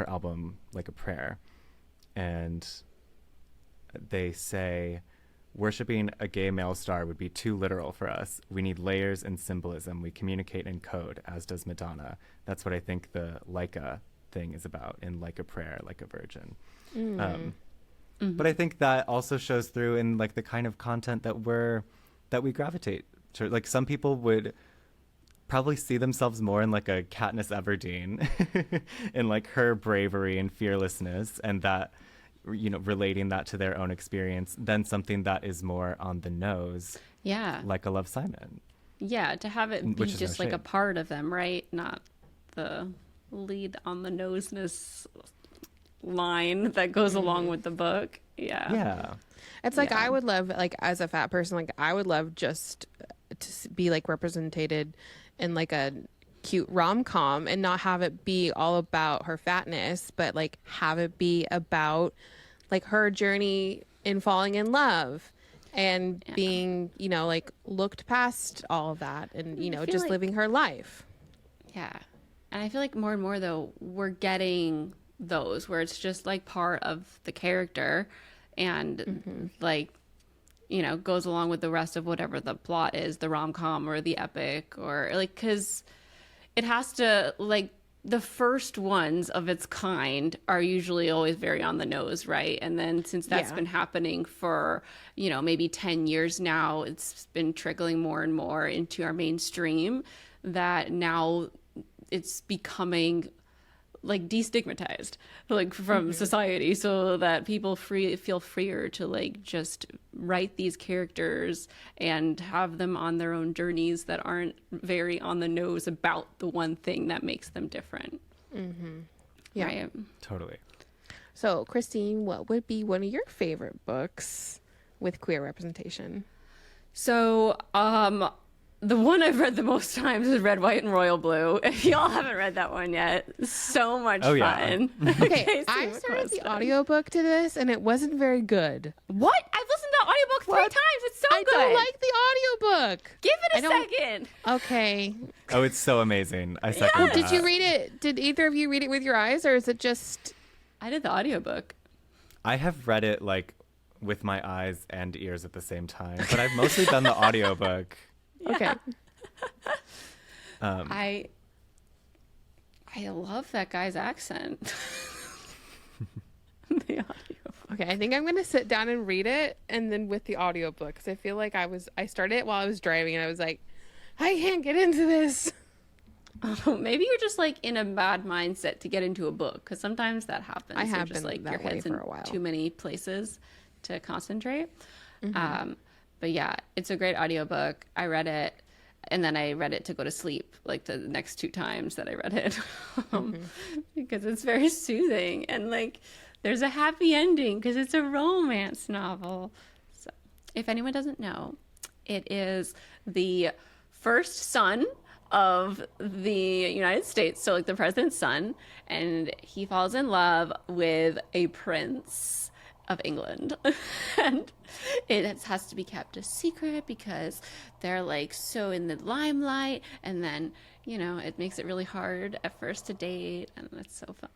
album Like a Prayer, and they say worshiping a gay male star would be too literal for us. We need layers and symbolism. We communicate in code, as does Madonna. That's what I think the like a thing is about in Like a Prayer, Like a Virgin. But I think that also shows through in like the kind of content that we gravitate to. Like some people would probably see themselves more in like a Katniss Everdeen in like her bravery and fearlessness, and that, you know, relating that to their own experience than something that is more on the nose. Yeah. Like a Love, Simon. Yeah, to have it be just like a shade. part of them, right? Not the lead on the noseness line that goes along with the book. Yeah. Yeah. It's like Yeah. I would love, like, as a fat person, like I would love just to be like represented in like a cute rom-com and not have it be all about her fatness, but like have it be about like her journey in falling in love and being, you know, like looked past all of that and, you know, feel just like- living her life. Yeah. And I feel like more and more, though, we're getting those where it's just like part of the character and like, you know, goes along with the rest of whatever the plot is, the rom-com or the epic, or like, because it has to, like, the first ones of its kind are usually always very on the nose, right? And then since that's been happening for, you know, maybe 10 years now, it's been trickling more and more into our mainstream, that now it's becoming like destigmatized, like from society, so that people feel freer to like just write these characters and have them on their own journeys that aren't very on the nose about the one thing that makes them different. Yeah. Right? Totally. So, Christine, what would be one of your favorite books with queer representation? So, the one I've read the most times is Red, White, and Royal Blue. If y'all haven't read that one yet, so much Oh, yeah. fun. Okay, I see started the McQuiston. audiobook to this and it wasn't very good. What? I've listened to the audiobook 3 times. It's so I good. don't like the audiobook. Give I it a don't- second. Okay. Oh, it's so amazing. I second Oh, that. did you read it? Did either of you read it with your eyes or is it just... I did the audiobook. I have read it like with my eyes and ears at the same time, but I've mostly done the audiobook. Okay. I love that guy's accent. The audio. Okay, I think I'm going to sit down and read it and then with the audiobook because I feel like I started it while I was driving and I was like, I can't get into this. Maybe you're just like in a bad mindset to get into a book, because sometimes that happens. I You're have just been like that your way head's for in a while. too many places to concentrate. But yeah, it's a great audiobook. I read it and then I read it to go to sleep, like the next 2 times that I read it. Because it's very soothing and like there's a happy ending because it's a romance novel. So if anyone doesn't know, it is the first son of the United States, so like the president's son, and he falls in love with a prince of England. And it has to be kept a secret because they're like so in the limelight, and then, you know, it makes it really hard at first to date, and it's so fun.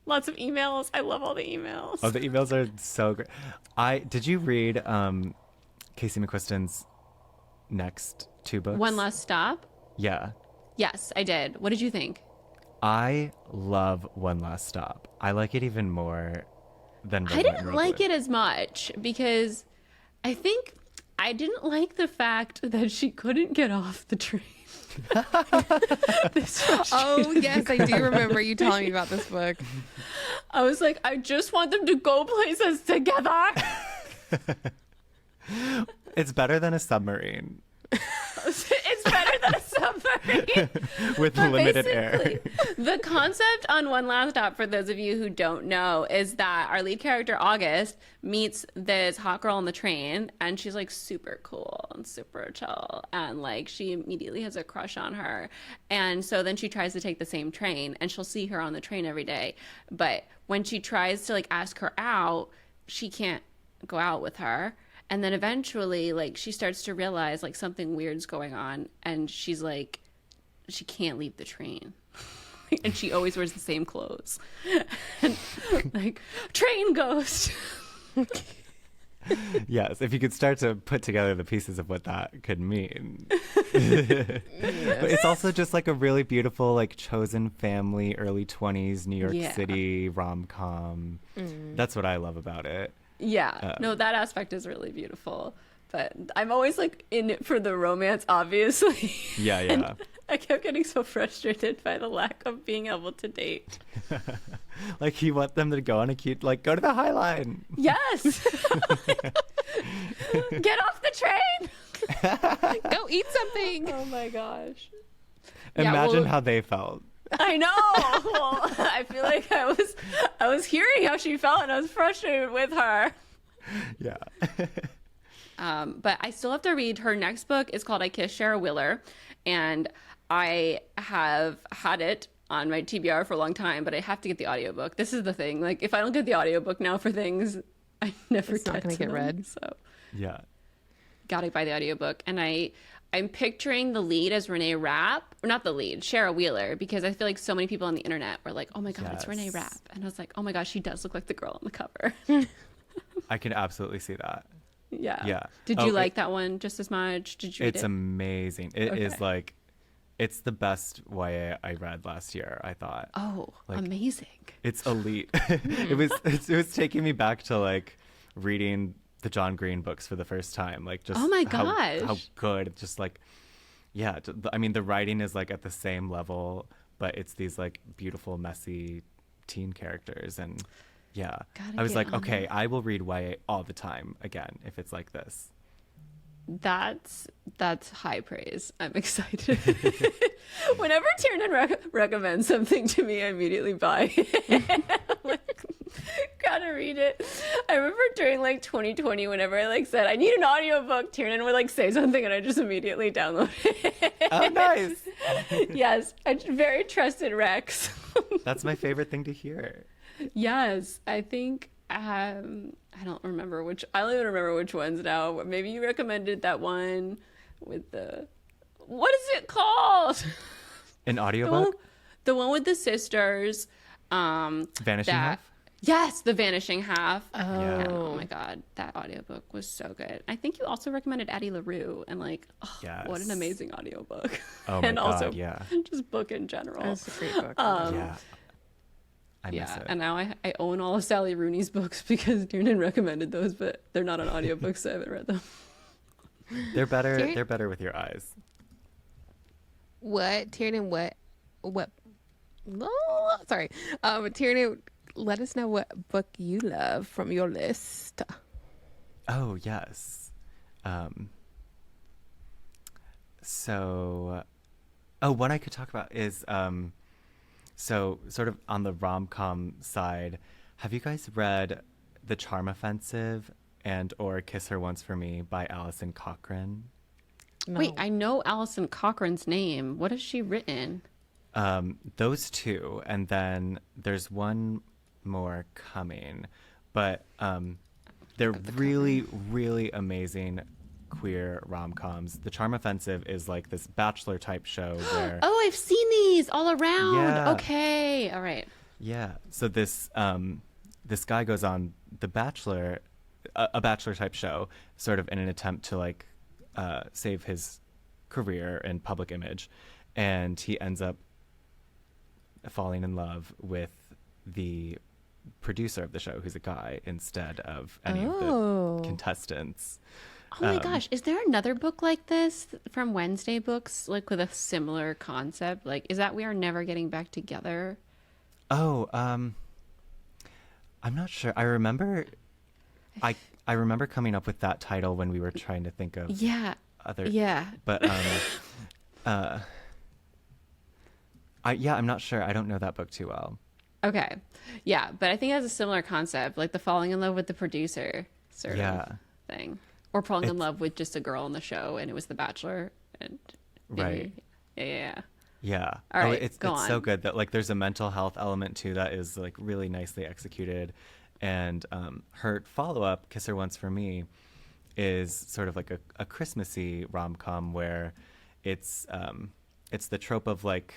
Lots of emails. I love all the emails. Oh, the emails are so great. Did you read Casey McQuiston's next 2 books? One Last Stop. Yeah. Yes, I did. What did you think? I love One Last Stop. I like it even more than Red, I White, and didn't Royal like Blue. it as much because I think I didn't like the fact that she couldn't get off the train. Oh, yes, I do remember you telling me about this book. I was like, I just want them to go places together. It's better than a submarine It's better than a submarine. with But limited air. basically, the concept on One Last Stop, for those of you who don't know, is that our lead character, August, meets this hot girl on the train, and she's like super cool and super chill, and like she immediately has a crush on her. And so then she tries to take the same train, and she'll see her on the train every day. But when she tries to like ask her out, she can't go out with her. And then eventually, like, she starts to realize, like, something weird's going on. And she's like, she can't leave the train. And she always wears the same clothes. And, like, train ghost. Yes, if you could start to put together the pieces of what that could mean. Yes. But it's also just like a really beautiful, like chosen family, early 20s, New York Yeah. City rom-com. That's what I love about it. Yeah. No, that aspect is really beautiful. But I'm always like in it for the romance, obviously. Yeah, And yeah. I kept getting so frustrated by the lack of being able to date. Like you want them to go on a cute, like go to the High Line. Yes. Get off the train. Go eat something. Oh my gosh. Imagine how they felt. I know. Well, I feel like I was hearing how she felt and I was frustrated with her. Yeah. But I still have to read her next book. It's called I Kissed Shara Wheeler, and I have had it on my TBR for a long time, but I have to get the audiobook. This is the thing. Like, if I don't get the audiobook now for things, I never It's not get gonna to get them. read. So Yeah. gotta buy the audiobook. And I'm picturing the lead as Renee Rapp, or not the lead, Shara Wheeler, because I feel like so many people on the internet were like, oh my God, it's Renee Yes. Rapp. And I was like, oh my gosh, she does look like the girl on the cover. I can absolutely see that. Yeah. Yeah. Did Oh, you like that one just as much? Did you read It's it? amazing. It is Okay. like, it's the best YA I read last year, I thought. Oh, like- amazing. It's elite. it was taking me back to like reading the John Green books for the first time. Like just Oh my how gosh. good. Just like, yeah. I mean, the writing is like at the same level, but it's these like beautiful, messy teen characters. And yeah, Gotta I was get like, on okay, it. I will read YA all the time again if it's like this. That's high praise. I'm excited. Whenever Tiernan recommends something to me, I immediately buy it. Like, gotta read it. I remember during like 2020, whenever I like said I need an audiobook, Tiernan would like say something and I just immediately download it. Oh, nice. Yes, I very trusted Rex. That's my favorite thing to hear. Yes, I think I don't remember which. I don't even remember which ones now. But maybe you recommended that one with the. What is it called? An The one, audiobook? the one with the sisters. Vanishing Half? Yes, The Vanishing Half. Yeah. Oh my God, that audiobook was so good. I think you also recommended Addie LaRue, and like, oh, what an Yes. amazing audiobook. Oh my and God, also yeah. just book in general. That's a great book. Yeah. I miss Yeah, it. and now I own all of Sally Rooney's books because Tiernan recommended those, but they're not on audiobooks, so I haven't read them. They're better. Tiernan- They're better with your eyes. What Tiernan? What? Oh, sorry. Tiernan, let us know what book you love from your list. Oh yes. So, one I could talk about is so sort of on the rom-com side. Have you guys read The Charm Offensive and or Kiss Her Once for Me by Alison Cochran? No. Wait, I know Alison Cochran's name. What has she written? Those two, and then there's one more coming, but they're really, really amazing queer rom-coms. The Charm Offensive is like this Bachelor type show where Oh, I've seen these all around. Yeah. Okay, all right. yeah. So this this guy goes on The Bachelor, a Bachelor type show, sort of in an attempt to like save his career and public image, and he ends up falling in love with the producer of the show, who's a guy, instead of any of Oh. the contestants. Oh my gosh, is there another book like this from Wednesday Books, like with a similar concept? Like, is that We Are Never Getting Back Together? Oh, I'm not sure. I remember remember coming up with that title when we were trying to think of Yeah. other Yeah. but I'm not sure. I don't know that book too well. Okay. Yeah, but I think it has a similar concept, like the falling in love with the producer sort Yeah. of thing. Or falling in It's- love with just a girl on the show and it was The Bachelor and Right. Yeah. Yeah. All right, it's go so on. good that like there's a mental health element too that is like really nicely executed. And her follow-up, Kiss Her Once for Me, is sort of like a Christmassy rom-com where it's the trope of like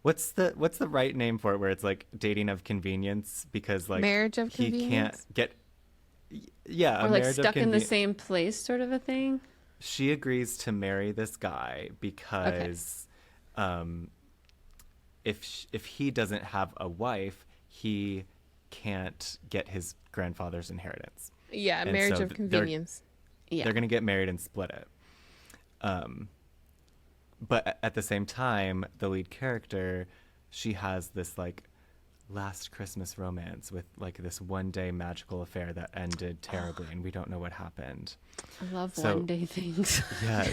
what's the right name for it, where it's like dating of convenience because like Marriage of he convenience? can't get Yeah, Or a like marriage of stuck in the convenience. same place sort of a thing? She agrees to marry this guy because if he doesn't have a wife, he can't get his grandfather's inheritance. Yeah, And marriage so of convenience. Yeah. They're going to get married and split it. But at the same time, the lead character, she has this like last Christmas romance with like this one day magical affair that ended terribly, and we don't know what happened. I love So- one day things. Yes.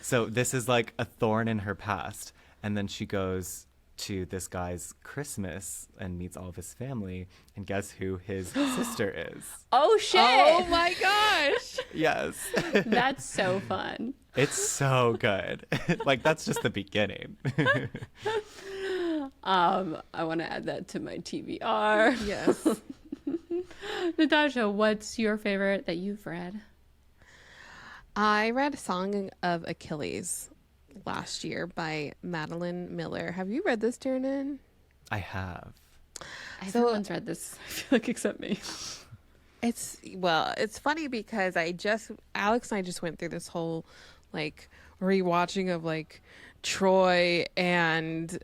So this is like a thorn in her past. And then she goes to this guy's Christmas and meets all of his family. And guess who his sister is? Oh shit! Oh my gosh. Yes. That's so fun. It's so good. Like, that's just the beginning. I want to add that to my TBR. Yes. Natasha, what's your favorite that you've read? I read Song of Achilles last year by Madeline Miller. Have you read this, Tiernan? I have. Everyone's read this, I feel like, except me. It's funny because Alex and I just went through this whole like rewatching of like Troy and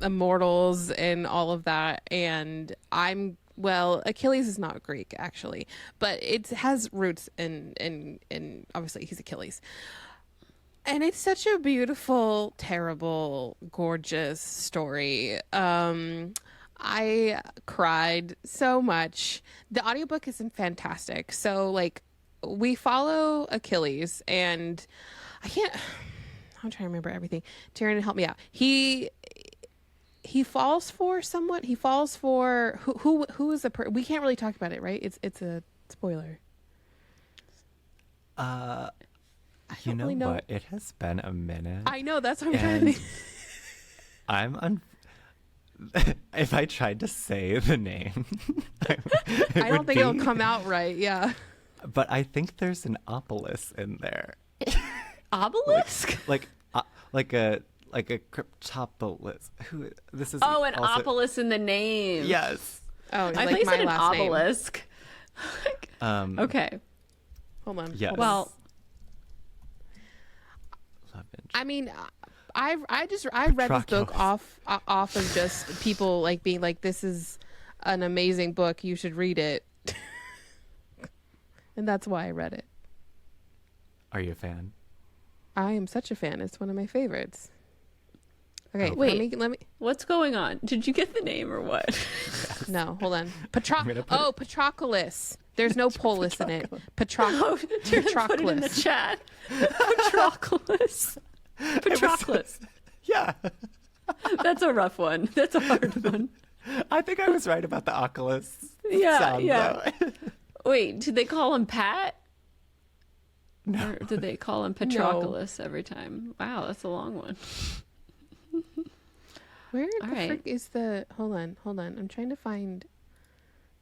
Immortals and all of that, and Achilles is not Greek actually, but it has roots in obviously he's Achilles. And it's such a beautiful, terrible, gorgeous story. I cried so much. The audiobook isn't fantastic. So like we follow Achilles, and I'm trying to remember everything. Tiernan, help me out. He falls for someone. He falls for who is the we can't really talk about it, right? It's a spoiler. You know really know. what? It has been a minute. I know, that's what I'm trying to And think. If I tried to say the name, I don't think it'll come out right. Yeah. But I think there's an obelisk in there, Obelisk? like a cryptopolis. Who this is? Oh, an also, obelisk in the name. Yes. Oh, I like thought you my said an last name. obelisk. Okay. Hold on. Yes. Hold on. Well, Love it. I mean, I read this book Patroclus. off of just people like being like, this is an amazing book, you should read it. And that's why I read it. Are you a fan? I am such a fan. It's one of my favorites. Okay, Wait. let me what's going on? Did you get the name or what? no, hold on. gonna put Patroclus. There's no polis in it. Oh, Tiernan put it in the chat. Patroclus. Patroclus. Yeah. That's a rough one. That's a hard one. I think I was right about the Oculus. Yeah, sound, yeah. though. Wait, did they call him Pat? No. Or did they call him Patroclus every time? Wow, that's a long one. Where All the right. frick is the hold on. I'm trying to find.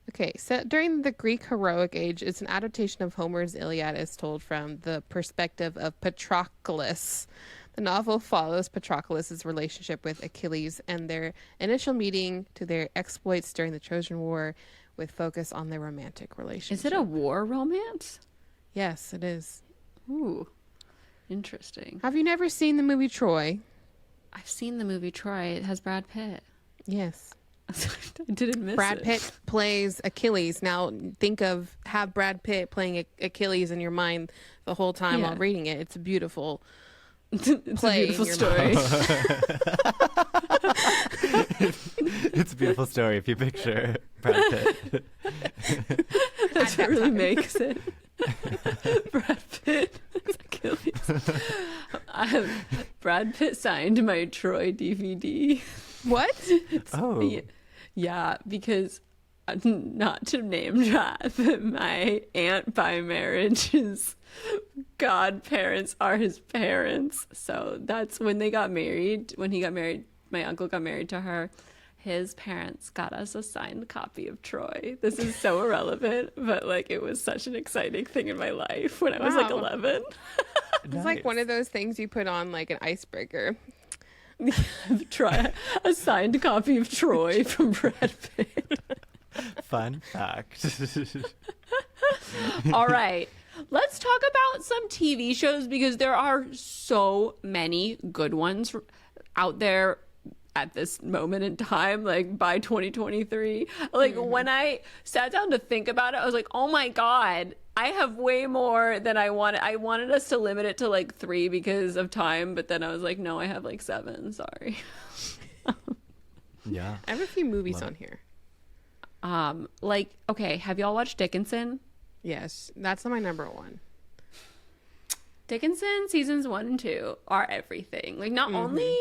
Okay, set during the Greek heroic age, it's an adaptation of Homer's Iliad as told from the perspective of Patroclus. The novel follows Patroclus' relationship with Achilles and their initial meeting to their exploits during the Trojan War, with focus on their romantic relationship. Is it a war romance? Yes, it is. Ooh, interesting. Have you never seen the movie Troy? I've seen the movie Troy. It has Brad Pitt. Yes. I didn't miss Brad it. Pitt plays Achilles. Now have Brad Pitt playing Achilles in your mind the whole time Yeah. while reading it. It's a beautiful It's play a beautiful in your story. It's a beautiful story if you picture Brad Pitt. That's what really makes it. Brad Pitt as Achilles. Brad Pitt signed my Troy DVD. What? Oh. Yeah, because not to name drop, but my aunt by marriage's godparents are his parents. So that's when they got married. When he got married, my uncle got married to her. His parents got us a signed copy of Troy. This is so irrelevant, but like it was such an exciting thing in my life when I was like Wow. 11. It's like one of those things you put on like an icebreaker. Try a signed copy of Troy from Brad Pitt. Fun fact. All right. Let's talk about some TV shows because there are so many good ones out there at this moment in time, like by 2023. Like when I sat down to think about it, I was like, oh my God, I have way more than I wanted. I wanted us to limit it to like 3 because of time, but then I was like, no, I have like 7. Sorry. Yeah. I have a few movies on here. Like, okay, have y'all watched Dickinson? Yes, that's my number 1. Dickinson seasons 1 and 2 are everything. Like, not only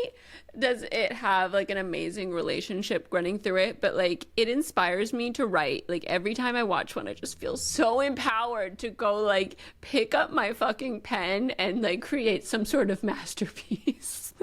does it have like an amazing relationship running through it, but like it inspires me to write. Like every time I watch one, I just feel so empowered to go like pick up my fucking pen and like create some sort of masterpiece.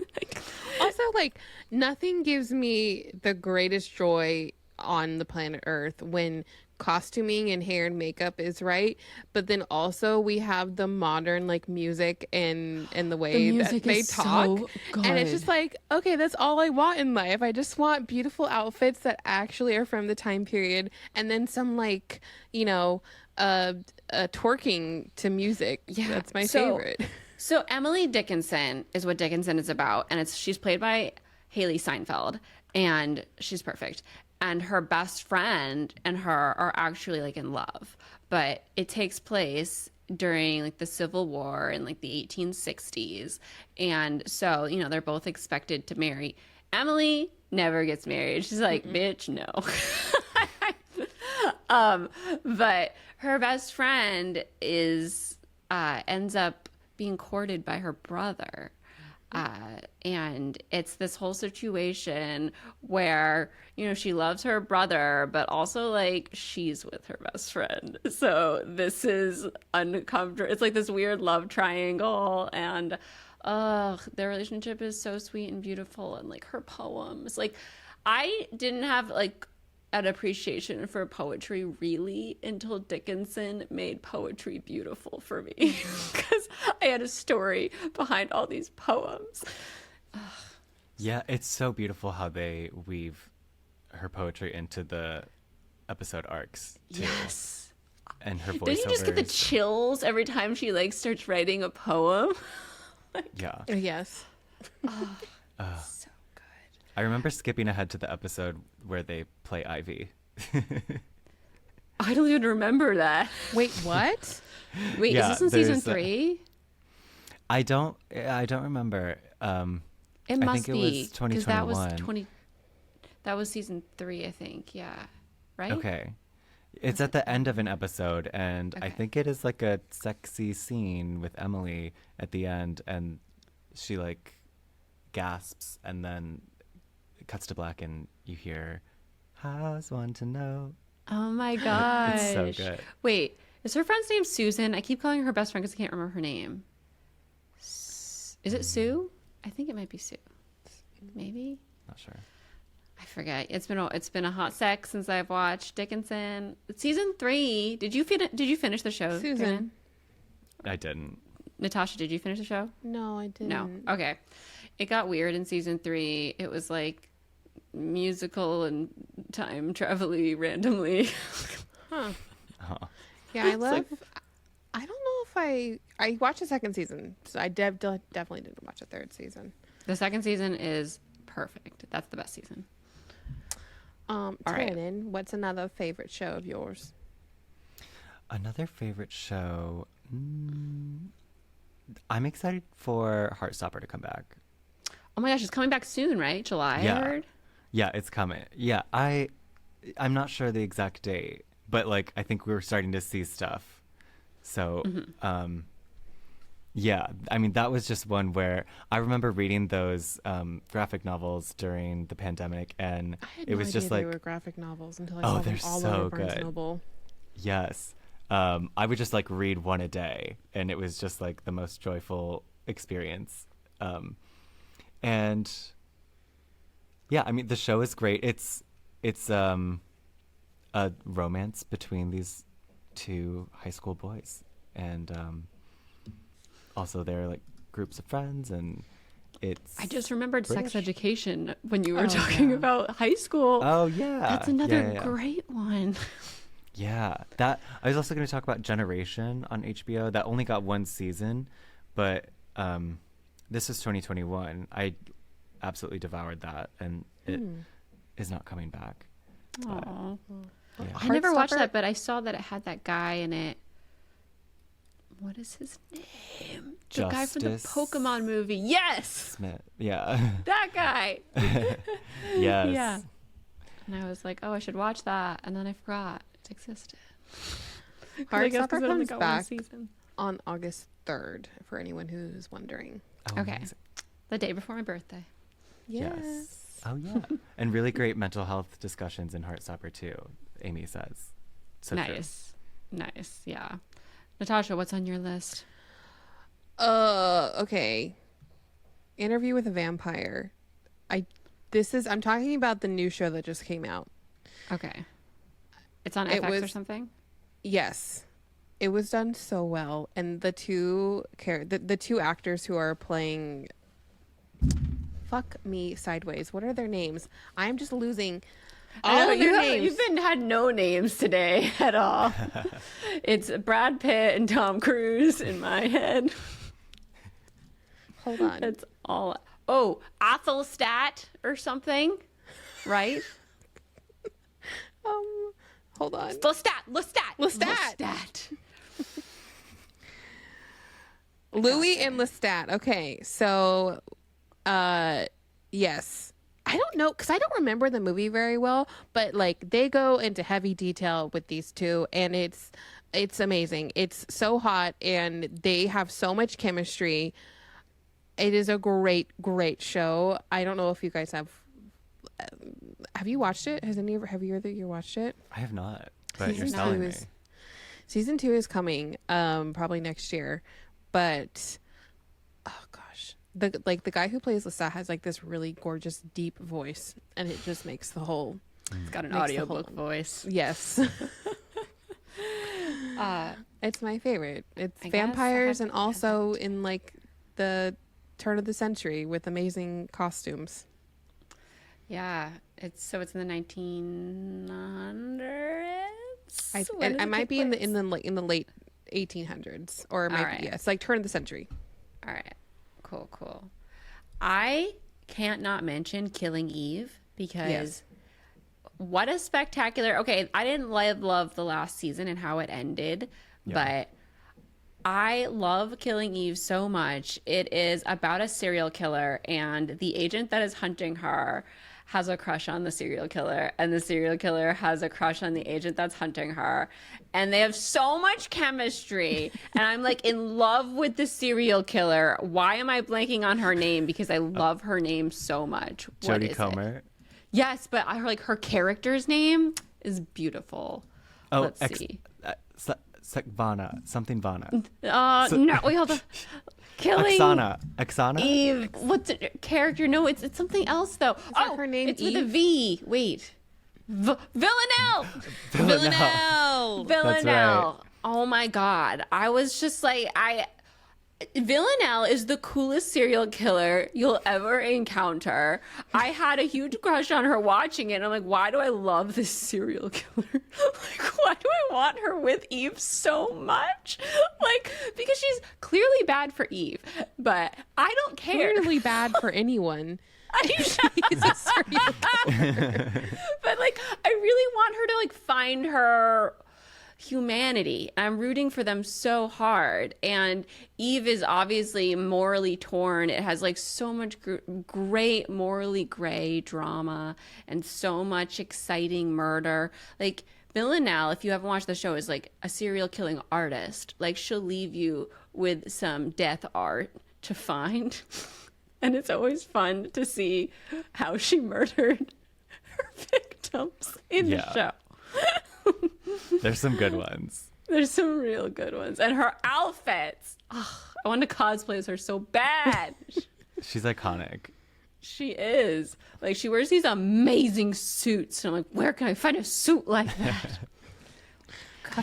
Also, like, nothing gives me the greatest joy on the planet Earth when costuming and hair and makeup is right, but then also we have the modern like music and the way that they talk, so and it's just like, okay, that's all I want in life. I just want beautiful outfits that actually are from the time period, and then some like, you know, twerking to music. Yeah, that's my favorite. So Emily Dickinson is what Dickinson is about, and she's played by Haley Steinfeld, and she's perfect. And her best friend and her are actually like in love, but it takes place during like the Civil War in like the 1860s. And so, you know, they're both expected to marry. Emily never gets married. She's like, bitch, no. But her best friend is ends up being courted by her brother. And it's this whole situation where, you know, she loves her brother, but also like she's with her best friend. So this is uncomfortable. It's like this weird love triangle, and their relationship is so sweet and beautiful. And like her poems, like I didn't have like an appreciation for poetry really until Dickinson made poetry beautiful for me because I had a story behind all these poems. Yeah, it's so beautiful how they weave her poetry into the episode arcs too. Yes. And her voiceovers. Did you just get the chills every time she like starts writing a poem? Yeah. Yes. So good. I remember skipping ahead to the episode where they play Ivy. I don't even remember that. Wait, what? Wait, Yeah, is this in season there's 3? I don't remember. It I must think it be was because that was 2021. That was season 3, I think. Yeah, right. Okay. It's at the end of an episode, and I Okay. think it is like a sexy scene with Emily at the end, and she like gasps, and then it cuts to black, and you hear, "How's one to know?" Oh my gosh. It's so good. Wait, is her friend's name Susan? I keep calling her best friend because I can't remember her name. Is it Sue? I think it might be Sue. Maybe. Not sure. I forget. It's been a hot sec since I've watched Dickinson. Season 3. Did you finish the show? Susan. Karen? I didn't. Natasha, did you finish the show? No, I didn't. No. Okay. It got weird in season 3. It was like musical and time travel-y randomly. Huh. Huh. Yeah, I love. like- I don't know if I watched the second season, so I definitely didn't watch the third season. The second season is perfect. That's the best season. All right. Tiernan, what's another favorite show of yours? Another favorite show. I'm excited for Heartstopper to come back. Oh my gosh, it's coming back soon, right? July, Yeah. I heard. Yeah, it's coming. Yeah, I'm not sure the exact date, but like I think we were starting to see stuff. So, yeah, I mean that was just one where I remember reading those graphic novels during the pandemic, and I had it no was idea just they like, were graphic novels until I Oh, saw them they're all so over Barnes good. Noble. yes, I would just like read one a day, and it was just like the most joyful experience. And yeah, I mean the show is great. It's a romance between these two high school boys, and also they're like groups of friends, and it's I just remembered British. Sex Education when you were Oh, talking yeah. about high school. Oh yeah, That's another yeah. great one. Yeah, that I was also going to talk about Generation on HBO. That only got one season, but this is 2021. I absolutely devoured that, and it is not coming back. Aww. Yeah. I never watched Heartstopper? that, but I saw that it had that guy in it. What is his name? The guy from the Justice Pokemon movie. Yes, Smith. Yeah. that guy. Yes. Yeah. And I was like, oh, I should watch that, and then I forgot it existed. I guess 'cause Heartstopper it only comes got one back season. on August 3rd, for anyone who's wondering. Oh, Okay. amazing. The day before my birthday. Yes. Oh yeah. And really great mental health discussions in Heartstopper too, Amy says. So true. Nice. Yeah. Natasha, what's on your list? Okay. Interview with a Vampire. I'm talking about the new show that just came out. Okay. It's on It FX or was- something? Yes. It was done so well, and the two actors who are playing fuck me sideways. What are their names? I'm just losing all of their names. You've had no names today at all. It's Brad Pitt and Tom Cruise in my head. Hold on. That's all. Oh, Athelstat or something, right? Hold on. Lestat. Louis and Lestat. Okay, so, yes. I don't know, because I don't remember the movie very well, but, like, they go into heavy detail with these two, and it's amazing. It's so hot, and they have so much chemistry. It is a great, great show. I don't know if you guys have you watched it? Have you either watched it? I have not, but you're Season selling two me. Season 2 is coming, probably next year. But oh gosh, the guy who plays Lestat has like this really gorgeous, deep voice, and it just makes the whole It's got an Makes the audiobook whole- voice. yes. It's my favorite. It's I guess I vampires, and haven't- also in like the turn of the century with amazing costumes. Yeah, it's in the 1900s. I When does it might take be in place? the late 1800s, or it might Alright. be, yeah, it's like turn of the century. All right, cool. I can't not mention Killing Eve because Yes. what a spectacular. Okay, I didn't love the last season and how it ended, but I love Killing Eve so much. It is about a serial killer, and the agent that is hunting her has a crush on the serial killer, and the serial killer has a crush on the agent that's hunting her, and they have so much chemistry, and I'm like in love with the serial killer. Why am I blanking on her name? Because I love her name so much. What Jodie is it? Comer. Yes, but her character's name is beautiful. Oh, Let's see. Vana, something Vana. No, wait, hold on. Killing Oksana. Eve. What's it? Character? No, it's something else though. that her name, It's with a Eve? V. Wait. Villanelle. Villanelle. Villanelle. Oh my God. I was just like, Villanelle is the coolest serial killer you'll ever encounter. I had a huge crush on her watching it. And I'm like, why do I love this serial killer? Like, why do I want her with Eve so much? Like, because she's clearly bad for Eve, but I don't care. Clearly bad for anyone. He's a serial But like, I really want her to like find her humanity. I'm rooting for them so hard, and Eve is obviously morally torn. It has like so much great morally gray drama and so much exciting murder. Like Villanelle, if you haven't watched the show, is like a serial killing artist. Like she'll leave you with some death art to find. And it's always fun to see how she murdered her victims in the Yeah. show. There's some good ones. There's some real good ones. And her outfits. Ugh, I want to cosplay as her so bad. She's iconic. She is. Like, she wears these amazing suits. And I'm like, where can I find a suit like that?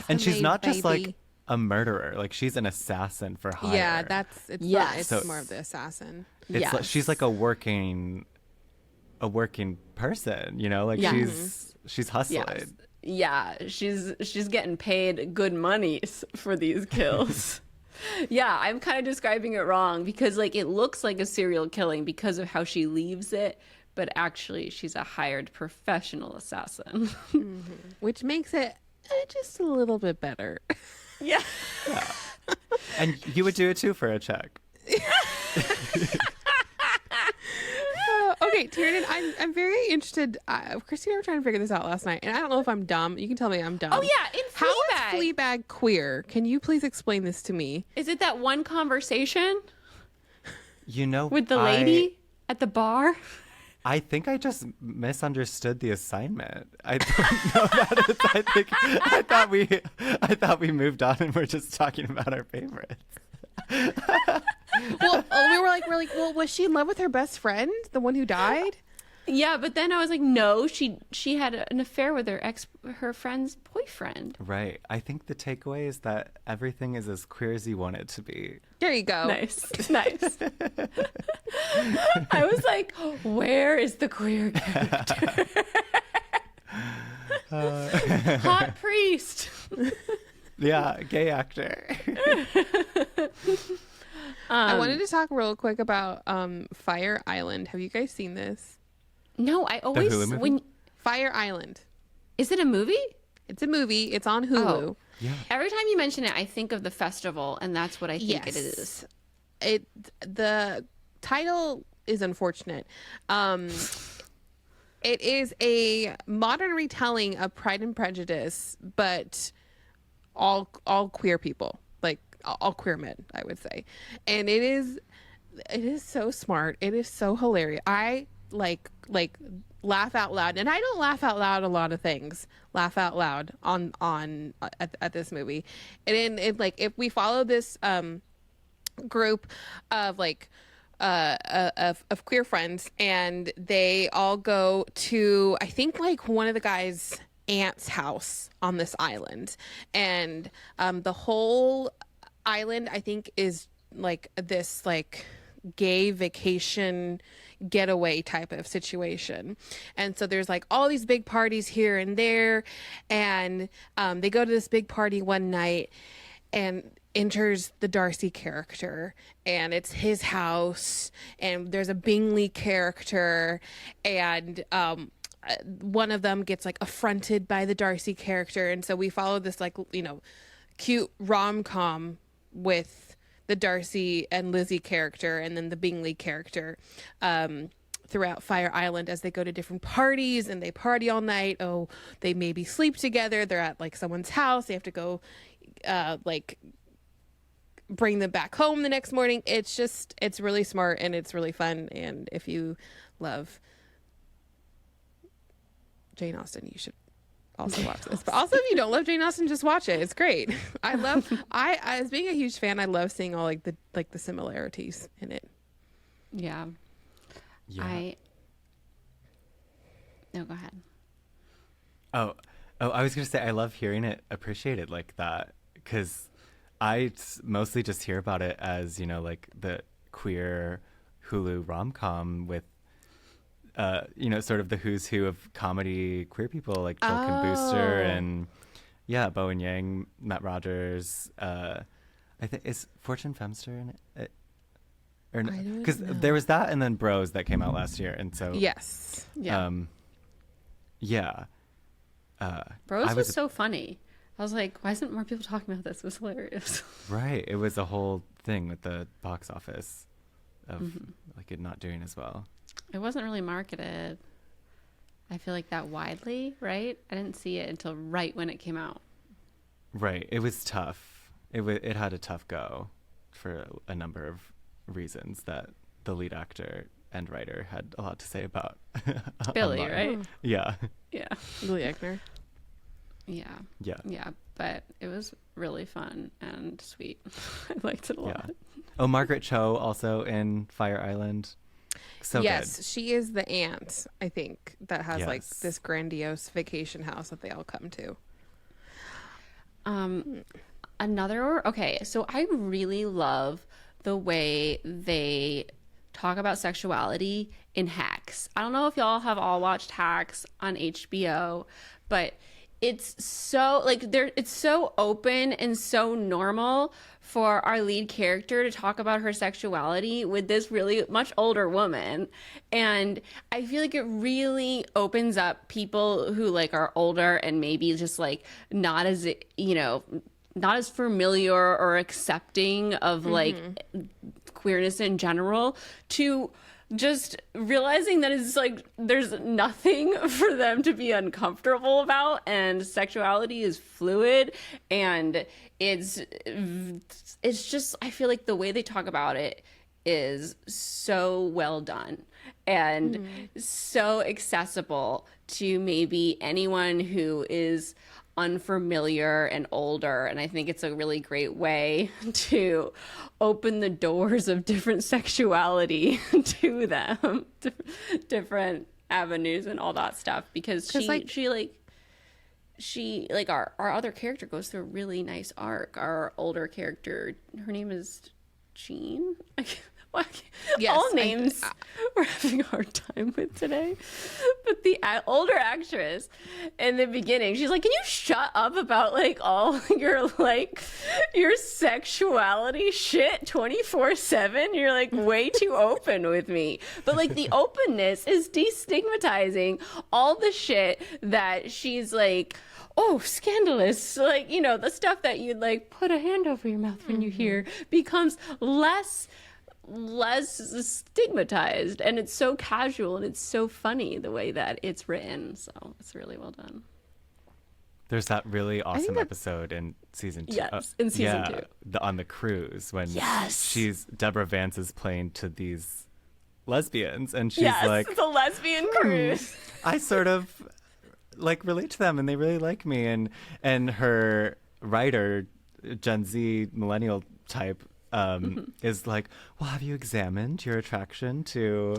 And she's Custom-made, not just baby. like a murderer. Like she's an assassin for hire. Yeah, it's Yes. it's more of the assassin. It's Yes. like, she's like a working person, you know? Like Yes. she's hustling. Yes. yeah, she's getting paid good monies for these kills. Yeah, I'm kind of describing it wrong because like it looks like a serial killing because of how she leaves it, but actually she's a hired professional assassin. Which makes it just a little bit better. Yeah. Yeah. And you would do it too for a check. Okay, Tiernan, I'm very interested. Christine and I were trying to figure this out last night, and I don't know if I'm dumb. You can tell me I'm dumb. Oh yeah, in Fleabag. How is Fleabag queer? Can you please explain this to me? Is it that one conversation You know, with the lady at the bar? I think I just misunderstood the assignment. I don't know that it's, I thought we moved on and we're just talking about our favorites. Well, we're like, well, was she in love with her best friend, the one who died? Yeah, but then I was like, no, she had an affair with her friend's boyfriend. Right. I think the takeaway is that everything is as queer as you want it to be. There you go. Nice, nice. I was like, where is the queer character? Hot priest. Yeah, gay actor. I wanted to talk real quick about Fire Island. Have you guys seen this? No, I always Hulu movie? Fire Island. Is it a movie? It's a movie. It's on Hulu. Oh. Yeah. Every time you mention it, I think of the festival, and that's what I think it is. The title is unfortunate. It is a modern retelling of Pride and Prejudice, but all queer people, like all queer men, I would say. And it is so smart. It is so hilarious. I like laugh out loud, and I don't laugh out loud a lot of things. Laugh out loud at this movie, and it like if we follow this group of like of queer friends, and they all go to, I think, like one of the guys' aunt's house on this island, and the whole island, I think, is like this like gay vacation getaway type of situation. And so there's like all these big parties here and there, and they go to this big party one night, and enters the Darcy character, and it's his house, and there's a Bingley character, and one of them gets like affronted by the Darcy character, and so we follow this like, you know, cute rom-com with the Darcy and Lizzie character, and then the Bingley character throughout Fire Island as they go to different parties, and they party all night. Oh, they maybe sleep together. They're at like someone's house. They have to go like bring them back home the next morning. It's really smart, and it's really fun. And if you love Jane Austen, you should also watch this. But also, if you don't love Jane Austen, just watch it. It's great. I as being a huge fan, I love seeing all like the similarities in it. Yeah. Yeah. No, go ahead. Oh, I was going to say, I love hearing it appreciated like that, because I mostly just hear about it as, you know, like the queer Hulu rom-com with, you know, sort of the who's who of comedy queer people, like Joel Kim Booster and, yeah, Bowen Yang, Matt Rogers. I think, is Fortune Femster in it? Or because there was that, and then Bros that came out last year, and so Yes. Yeah. Yeah. Bros was so funny. I was like, why isn't more people talking about this? It was hilarious. Right. It was a whole thing with the box office of like it not doing as well. It wasn't really marketed, I feel like, that widely, right? I didn't see it until right when it came out. Right. It was tough. It had a tough go for a number of reasons that the lead actor and writer had a lot to say about. Billy, online. right? Yeah. Yeah. Billy Eichner. Yeah. Yeah. Yeah. But it was really fun and sweet. I liked it a lot. Oh, Margaret Cho also in Fire Island. So yes, good. she is the aunt, I think, that has like Yes. this grandiose vacation house that they all come to. Okay, so I really love the way they talk about sexuality in Hacks. I don't know if y'all have all watched Hacks on HBO, but it's so like it's so open and so normal for our lead character to talk about her sexuality with this really much older woman. And I feel like it really opens up people who like are older and maybe just like not as, you know, not as familiar or accepting of like queerness in general, to just realizing that it's like there's nothing for them to be uncomfortable about, and sexuality is fluid, and it's just, I feel like the way they talk about it is so well done and so accessible to maybe anyone who is unfamiliar and older. And I think it's a really great way to open the doors of different sexuality to them, different avenues and all that stuff, because she our other character goes through a really nice arc. Our older character, her name is Jean. Yes, all names we're having a hard time with today. But the older actress in the beginning, she's like, can you shut up about like all your sexuality shit 24/7? You're like way too open with me. But like the openness is destigmatizing all the shit that she's like, oh, scandalous, like, you know, the stuff that you'd like put a hand over your mouth when you hear becomes less stigmatized, and it's so casual and it's so funny the way that it's written. So it's really well done. There's that really awesome episode in season 2. Yes, in season 2. On the cruise when Yes. Deborah Vance is playing to these lesbians, and she's Yes, like, it's a lesbian cruise. I sort of like relate to them and they really like me, and her writer, Gen Z millennial type, is like, well, have you examined your attraction to,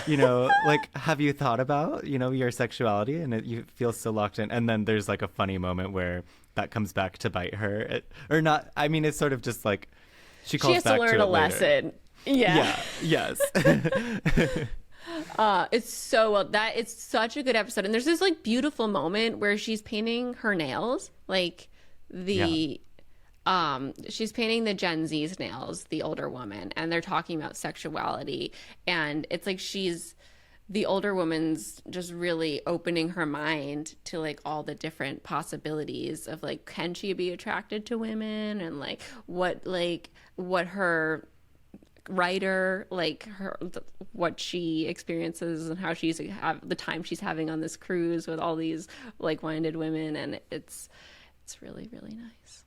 you know, like, have you thought about, you know, your sexuality? And you feel so locked in. And then there's like a funny moment where that comes back to bite her, or not. I mean, it's sort of just like she calls has back to learn to a it lesson. Later. Yeah. Yes. It's so well, that it's such a good episode. And there's this like beautiful moment where she's painting her nails, like she's painting the Gen Z's nails, the older woman, and they're talking about sexuality, and it's like the older woman's just really opening her mind to like all the different possibilities of like, can she be attracted to women, and like what her writer, like what she experiences and how she's the time she's having on this cruise with all these like-minded women, and it's really, really nice.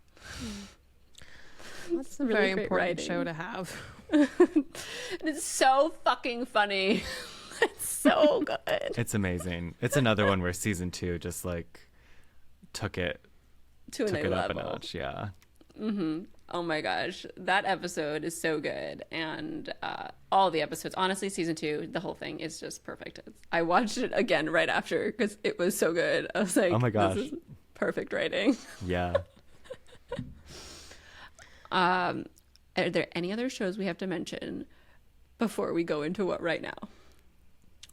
That's a very important show to have. And it's so fucking funny. It's so good. It's amazing. It's another one where season 2 just like took it to a new up level. a notch. Yeah. Oh my gosh, that episode is so good, and all the episodes, honestly, season 2, the whole thing is just perfect. I watched it again right after because it was so good. I was like, oh my gosh, this is perfect writing. Yeah. Are there any other shows we have to mention before we go into what right now?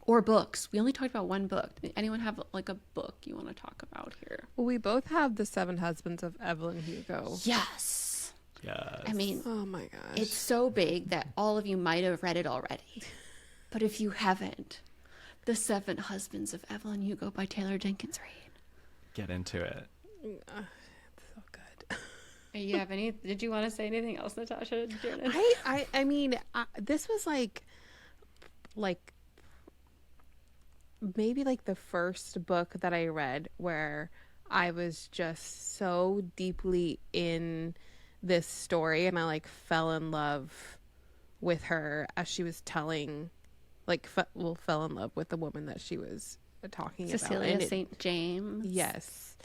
Or books? We only talked about one book. Anyone have like a book you want to talk about here? Well, we both have The Seven Husbands of Evelyn Hugo. Yes. Yes. I mean, Oh my gosh. it's so big that all of you might have read it already. But if you haven't, The Seven Husbands of Evelyn Hugo by Taylor Jenkins Reid. Get into it. It's so good. Did you want to say anything else, Natasha? I mean, this was like maybe like the first book that I read where I was just so deeply in this story, and I like fell in love with her as she was telling, like, fell in love with the woman that she was talking Cecilia about. St. James. Yes.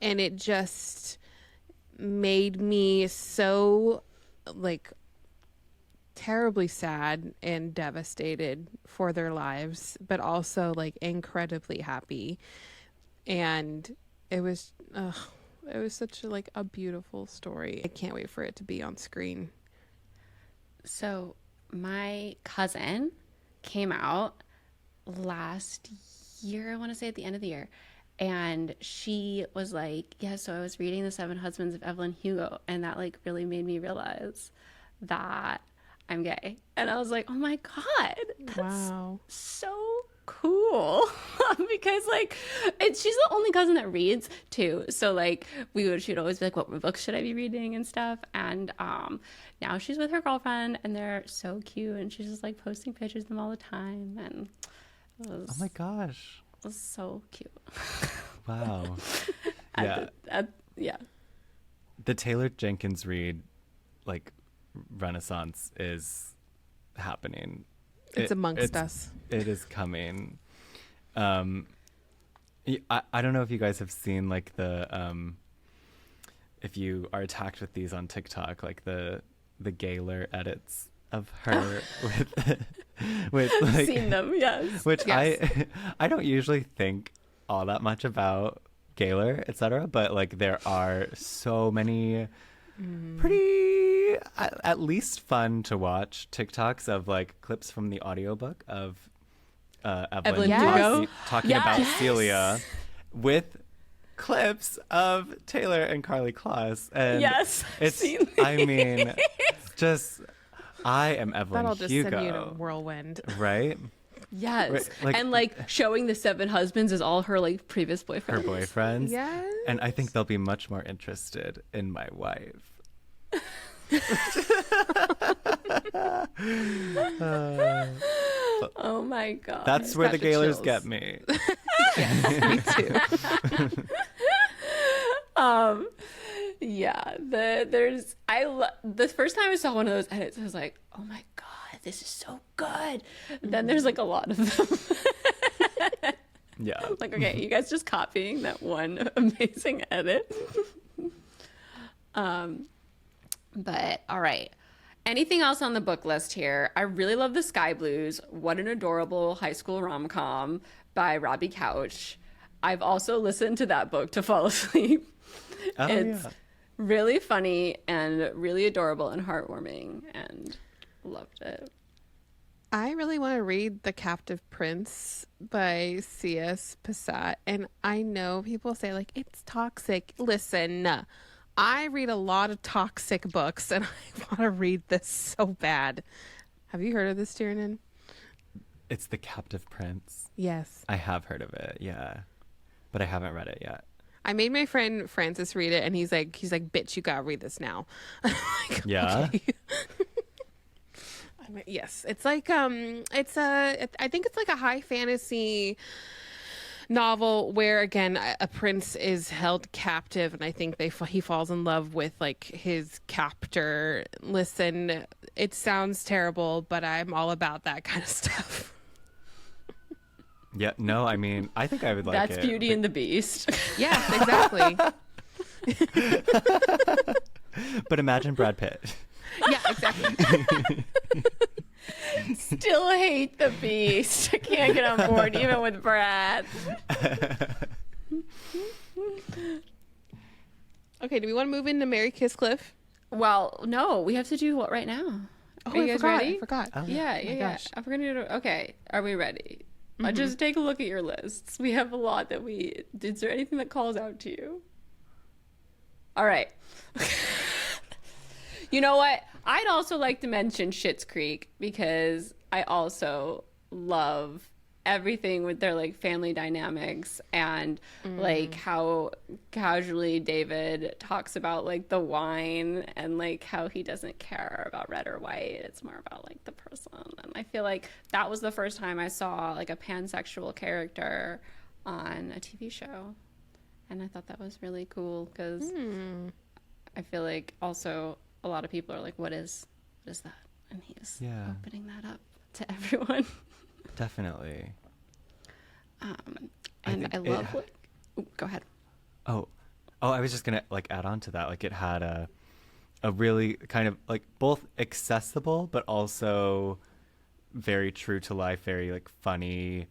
And it just made me so like terribly sad and devastated for their lives, but also like incredibly happy. And it was such a beautiful story. I can't wait for it to be on screen. So my cousin came out last year, I want to say at the end of the year, And she was like, yeah, so I was reading The Seven Husbands of Evelyn Hugo, and that like really made me realize that I'm gay. And I was like, oh my God, that's Wow. so cool. Because like she's the only cousin that reads too. So like she'd always be like, what books should I be reading and stuff. And now she's with her girlfriend and they're so cute, and she's just like posting pictures of them all the time. And Oh my gosh. it was so cute. Wow. Yeah. The Taylor Jenkins Reid like renaissance is happening. It's amongst us. It is coming. I don't know if you guys have seen like the if you are attacked with these on TikTok, like the Gaylor edits of her with like, seen them, yes. which Yes. I don't usually think all that much about Gaylor, etc., but like there are so many pretty at least fun to watch TikToks of like clips from the audiobook of Evelyn Yes. Hugo. talking about Celia with clips of Taylor and Carly Kloss. And Yes, I've it's seen I mean just I am Evelyn That'll just Hugo, send you in a whirlwind. right? Yes. Right, like- and like showing the seven husbands is all her like previous boyfriends. Her boyfriends. Yes. And I think they'll be much more interested in my wife. Oh my God. That's where the Got the Gaylors chills. get me. Me too. Yeah, the first time I saw one of those edits, I was like, oh my God, this is so good. Then there's like a lot of them. Yeah. Like, okay, you guys just copying that one amazing edit. But all right. Anything else on the book list here? I really love The Sky Blues. What an adorable high school rom-com by Robbie Couch. I've also listened to that book to fall asleep. Oh, It's yeah. really funny and really adorable and heartwarming, and loved it. I really want to read The Captive Prince by C.S. Passat. And I know people say, like, it's toxic. Listen, I read a lot of toxic books, and I want to read this so bad. Have you heard of this, Tiernan? It's The Captive Prince. Yes. I have heard of it, yeah. But I haven't read it yet. I made my friend Francis read it, and he's like, bitch, you gotta read this now. I'm like, Yeah? okay. Yes, it's like I think it's like a high fantasy novel where again a prince is held captive, and I think he falls in love with like his captor. Listen, it sounds terrible, but I'm all about that kind of stuff. Yeah, no, I mean, I think I would like it. That's Beauty and the Beast. Yes, exactly. But imagine Brad Pitt. Yeah, exactly. Still hate the Beast. I can't get on board even with Brad. Okay, do we want to move into Mary Kisscliff? Well, no, we have to do what right now? Oh, Are you guys ready? I forgot. Oh, Yeah, yeah, yeah. gosh. I'm gonna do. Okay, are we ready? Just take a look at your lists. We have a lot that we. Is there anything that calls out to you? All right. You know what? I'd also like to mention Schitt's Creek because I also love everything with their like family dynamics and like how casually David talks about like the wine and like how he doesn't care about red or white. It's more about like the person. And I feel like that was the first time I saw like a pansexual character on a TV show. And I thought that was really cool because I feel like also a lot of people are like, what is that? And he's opening that up to everyone. Definitely. And I love like, go ahead. Oh, I was just gonna like add on to that. Like it had a really kind of like both accessible but also very true to life, very like funny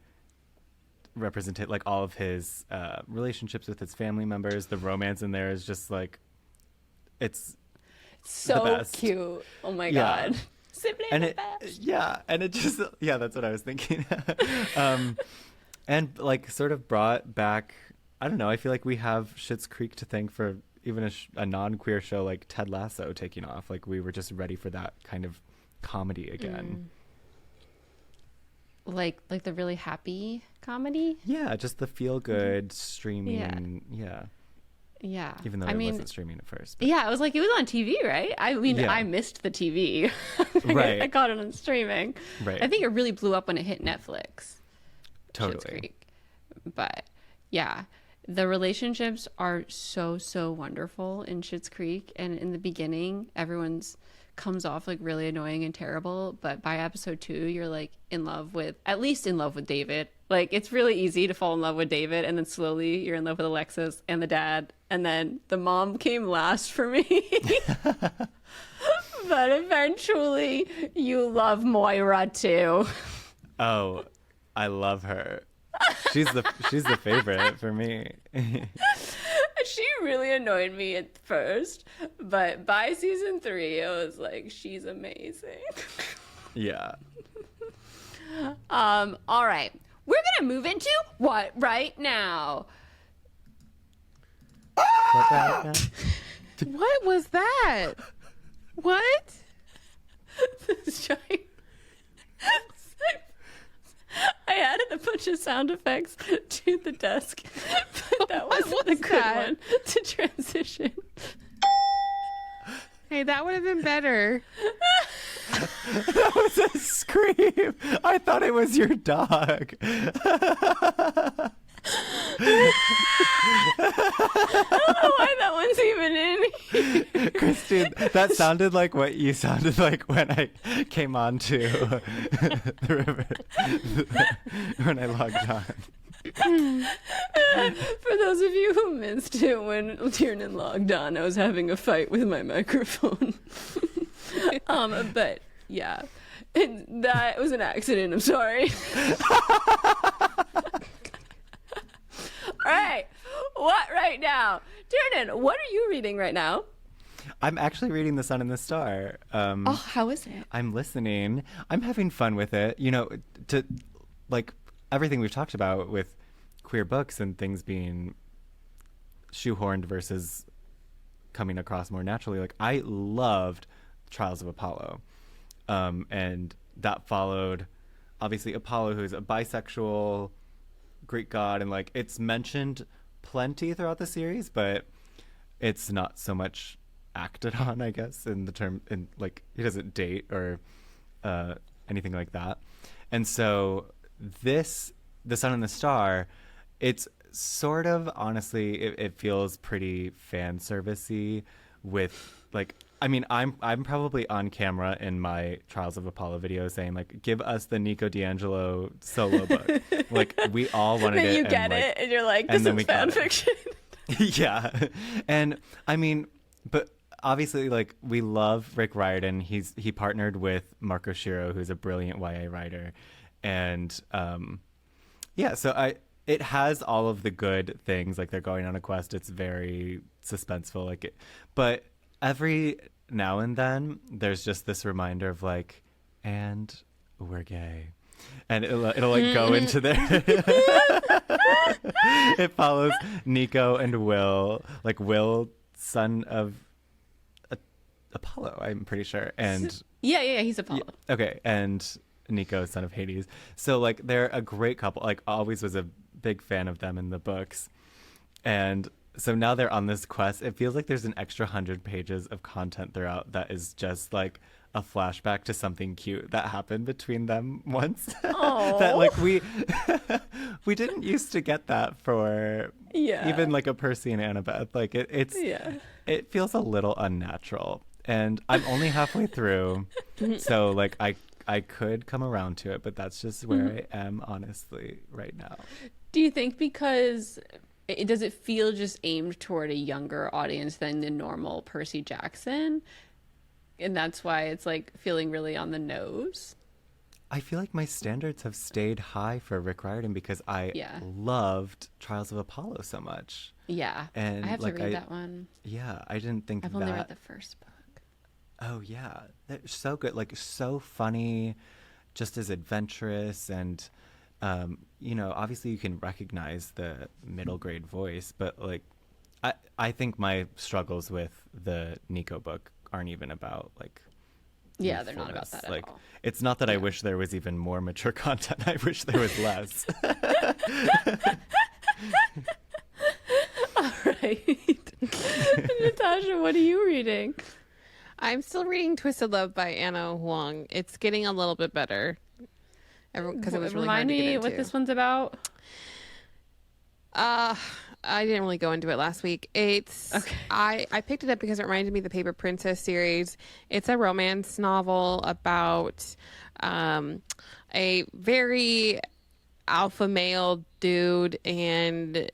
represented like all of his relationships with his family members. The romance in there is just like it's So best. cute. Oh my Yeah. God. Sibling and the it best. and it just that's what I was thinking. And like sort of brought back I don't know. I feel like we have Schitt's Creek to thank for even a non-queer show like Ted Lasso taking off. Like we were just ready for that kind of comedy again. Like the really happy comedy. Yeah, just the feel-good streaming. Yeah. Even though it wasn't streaming at first. But. Yeah, it was like, it was on TV, right? I mean, I missed the TV. Right. I caught it on streaming. Right. I think it really blew up when it hit Netflix. Totally. Schitt's Creek. But yeah, the relationships are so, so wonderful in Schitt's Creek. And in the beginning, everyone's comes off like really annoying and terrible. But by episode 2, you're like at least in love with David. Like, it's really easy to fall in love with David, and then slowly you're in love with Alexis and the dad, and then the mom came last for me. But eventually you love Moira too. Oh, I love her. She's the favorite for me. She really annoyed me at first, but by season 3 I was like, she's amazing. Yeah. All right. We're going to move into what right now? What was that? What? This giant... I added a bunch of sound effects to the desk, but that wasn't a good one to transition. Hey, that would have been better. That was a scream. I thought it was your dog. I don't know why that one's even in. Christine, that sounded like what you sounded like when I came on to the river, when I logged on. For those of you who missed it, when Tiernan logged on, I was having a fight with my microphone. But yeah, that was an accident. I'm sorry. All right, what right now? Tiernan, what are you reading right now? I'm actually reading The Sun and the Star. How is it? I'm listening. I'm having fun with it. You know, to like everything we've talked about with queer books and things being shoehorned versus coming across more naturally. Like, I loved Trials of Apollo. And that followed, obviously, Apollo, who's a bisexual Greek god. And, like, it's mentioned plenty throughout the series, but it's not so much acted on, I guess, in the term, in like, he doesn't date or anything like that. And so this, The Sun and the Star, it's sort of, honestly, it feels pretty fan servicey with, like, I mean, I'm probably on camera in my Trials of Apollo video saying, like, give us the Nico D'Angelo solo book. Like, we all wanted it. You and, get like, it, and you're like, this is fan fiction. Yeah. And, I mean, but obviously, like, we love Rick Riordan. He partnered with Marco Shiro, who's a brilliant YA writer. And, yeah, so it has all of the good things. Like, they're going on a quest. It's very suspenseful. Like, but every now and then, there's just this reminder of, like, and we're gay. And it'll like go into there. It follows Nico and Will, like Will, son of Apollo, I'm pretty sure. And yeah, he's Apollo. Yeah, okay, and Nico, son of Hades. So like they're a great couple. Like always was a big fan of them in the books. And so now they're on this quest. It feels like there's an extra 100 pages of content throughout that is just like a flashback to something cute that happened between them once. That like we didn't used to get that for even like a Percy and Annabeth. Like it feels a little unnatural. And I'm only halfway through, so like I could come around to it, but that's just where I am honestly right now. Do you think because does it feel just aimed toward a younger audience than the normal Percy Jackson? And that's why it's like feeling really on the nose? I feel like my standards have stayed high for Rick Riordan because I loved Trials of Apollo so much. Yeah. And I have to read that one. Yeah, I didn't think I've only read the first book. Oh, yeah. They're so good. Like, so funny, just as adventurous. And obviously you can recognize the middle grade voice, but like, I think my struggles with the Nico book aren't even about like, yeah, they're not about that at like, all. it's not that I wish there was even more mature content. I wish there was less. All right. Natasha, what are you reading? I'm still reading Twisted Love by Anna Huang. It's getting a little bit better because it was really hard Remind to get me into. what this one's about. I didn't really go into it last week. It's Okay. I picked it up because it reminded me of the Paper Princess series. It's a romance novel about a very alpha male dude, and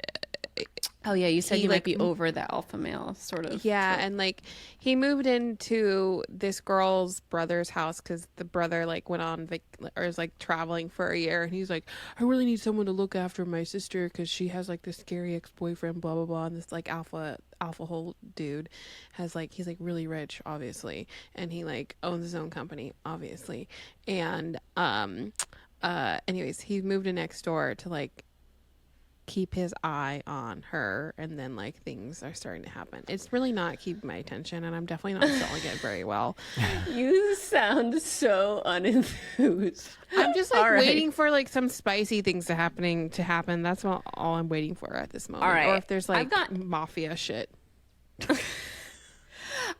Oh yeah, you said He, you might like, be over the alpha male sort of. yeah, trope. and like he moved into this girl's brother's house because the brother like went on or is like traveling for a year, and he's like, I really need someone to look after my sister because she has like this scary ex-boyfriend, blah blah blah, and this like alpha hole dude has like, he's like really rich obviously, and he like owns his own company obviously, and anyways, he moved in next door to like keep his eye on her, and then like things are starting to happen. It's really not keeping my attention, and I'm definitely not selling it very well. You sound so unenthused. I'm just like All right. waiting for like some spicy things to happen. That's all I'm waiting for at this moment. All right. Or if there's like I've got- mafia shit.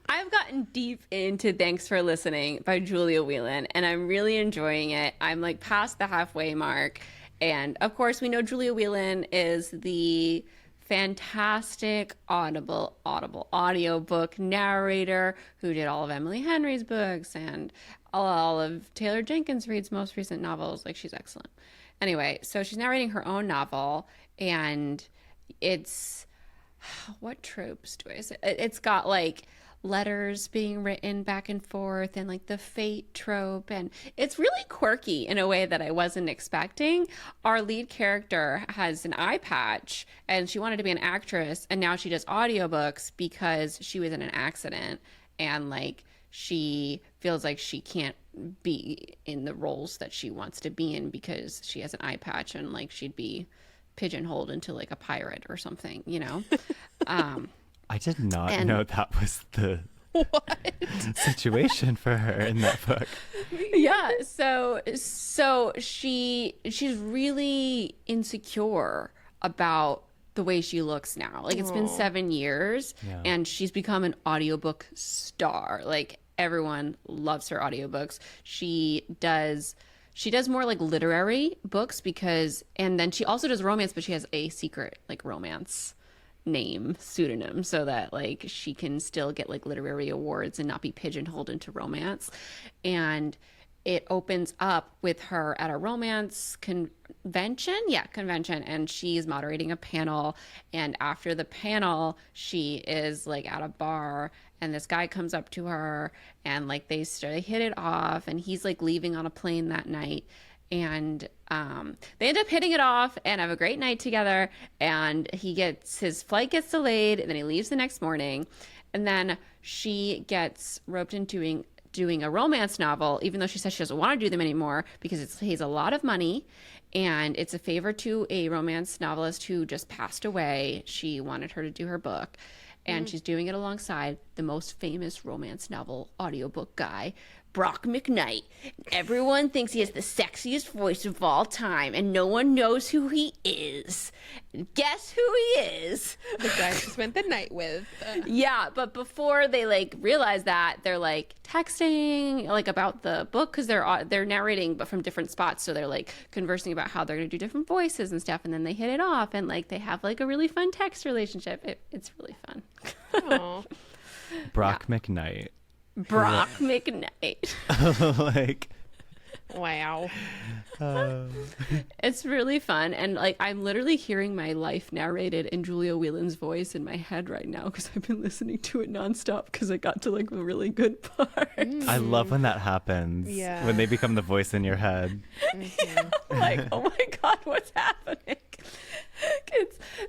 I've gotten deep into Thanks for Listening by Julia Whelan, and I'm really enjoying it. I'm like past the halfway mark. And of course, we know Julia Whelan is the fantastic audible audiobook narrator who did all of Emily Henry's books and all of Taylor Jenkins Reid's most recent novels. Like, she's excellent. Anyway, so she's narrating her own novel, and it's, what tropes do I say? It's got like letters being written back and forth and like the fate trope, and it's really quirky in a way that I wasn't expecting. Our lead character has an eye patch, and she wanted to be an actress, and now she does audiobooks because she was in an accident, and like she feels like she can't be in the roles that she wants to be in because she has an eye patch, and like she'd be pigeonholed into like a pirate or something, you know. I did not know that was the situation for her in that book. Yeah, so she's really insecure about the way she looks now. Like, it's been 7 years, and she's become an audiobook star. Like, everyone loves her audiobooks. She does more like literary books and then she also does romance, but she has a secret like romance pseudonym, so that like she can still get like literary awards and not be pigeonholed into romance. And it opens up with her at a romance convention, and she's moderating a panel, and after the panel she is like at a bar, and this guy comes up to her, and like they hit it off, and he's like leaving on a plane that night, and they end up hitting it off and have a great night together, and his flight gets delayed, and then he leaves the next morning, and then she gets roped into doing a romance novel, even though she says she doesn't want to do them anymore because it pays a lot of money, and it's a favor to a romance novelist who just passed away. She wanted her to do her book, and she's doing it alongside the most famous romance novel audiobook guy, Brock McKnight. Everyone thinks he has the sexiest voice of all time, and no one knows who he is. Guess who he is? The guy she spent the night with. Yeah, but before they like realize that, they're like texting like about the book, because they're narrating but from different spots, so they're like conversing about how they're gonna do different voices and stuff, and then they hit it off, and like they have like a really fun text relationship. It's really fun. Oh. Brock McKnight. Brock McKnight. Like, Wow. It's really fun, and like I'm literally hearing my life narrated in Julia Whelan's voice in my head right now because I've been listening to it nonstop because I got to like the really good part. I love when that happens. Yeah. When they become the voice in your head. Like, oh my god, what's happening?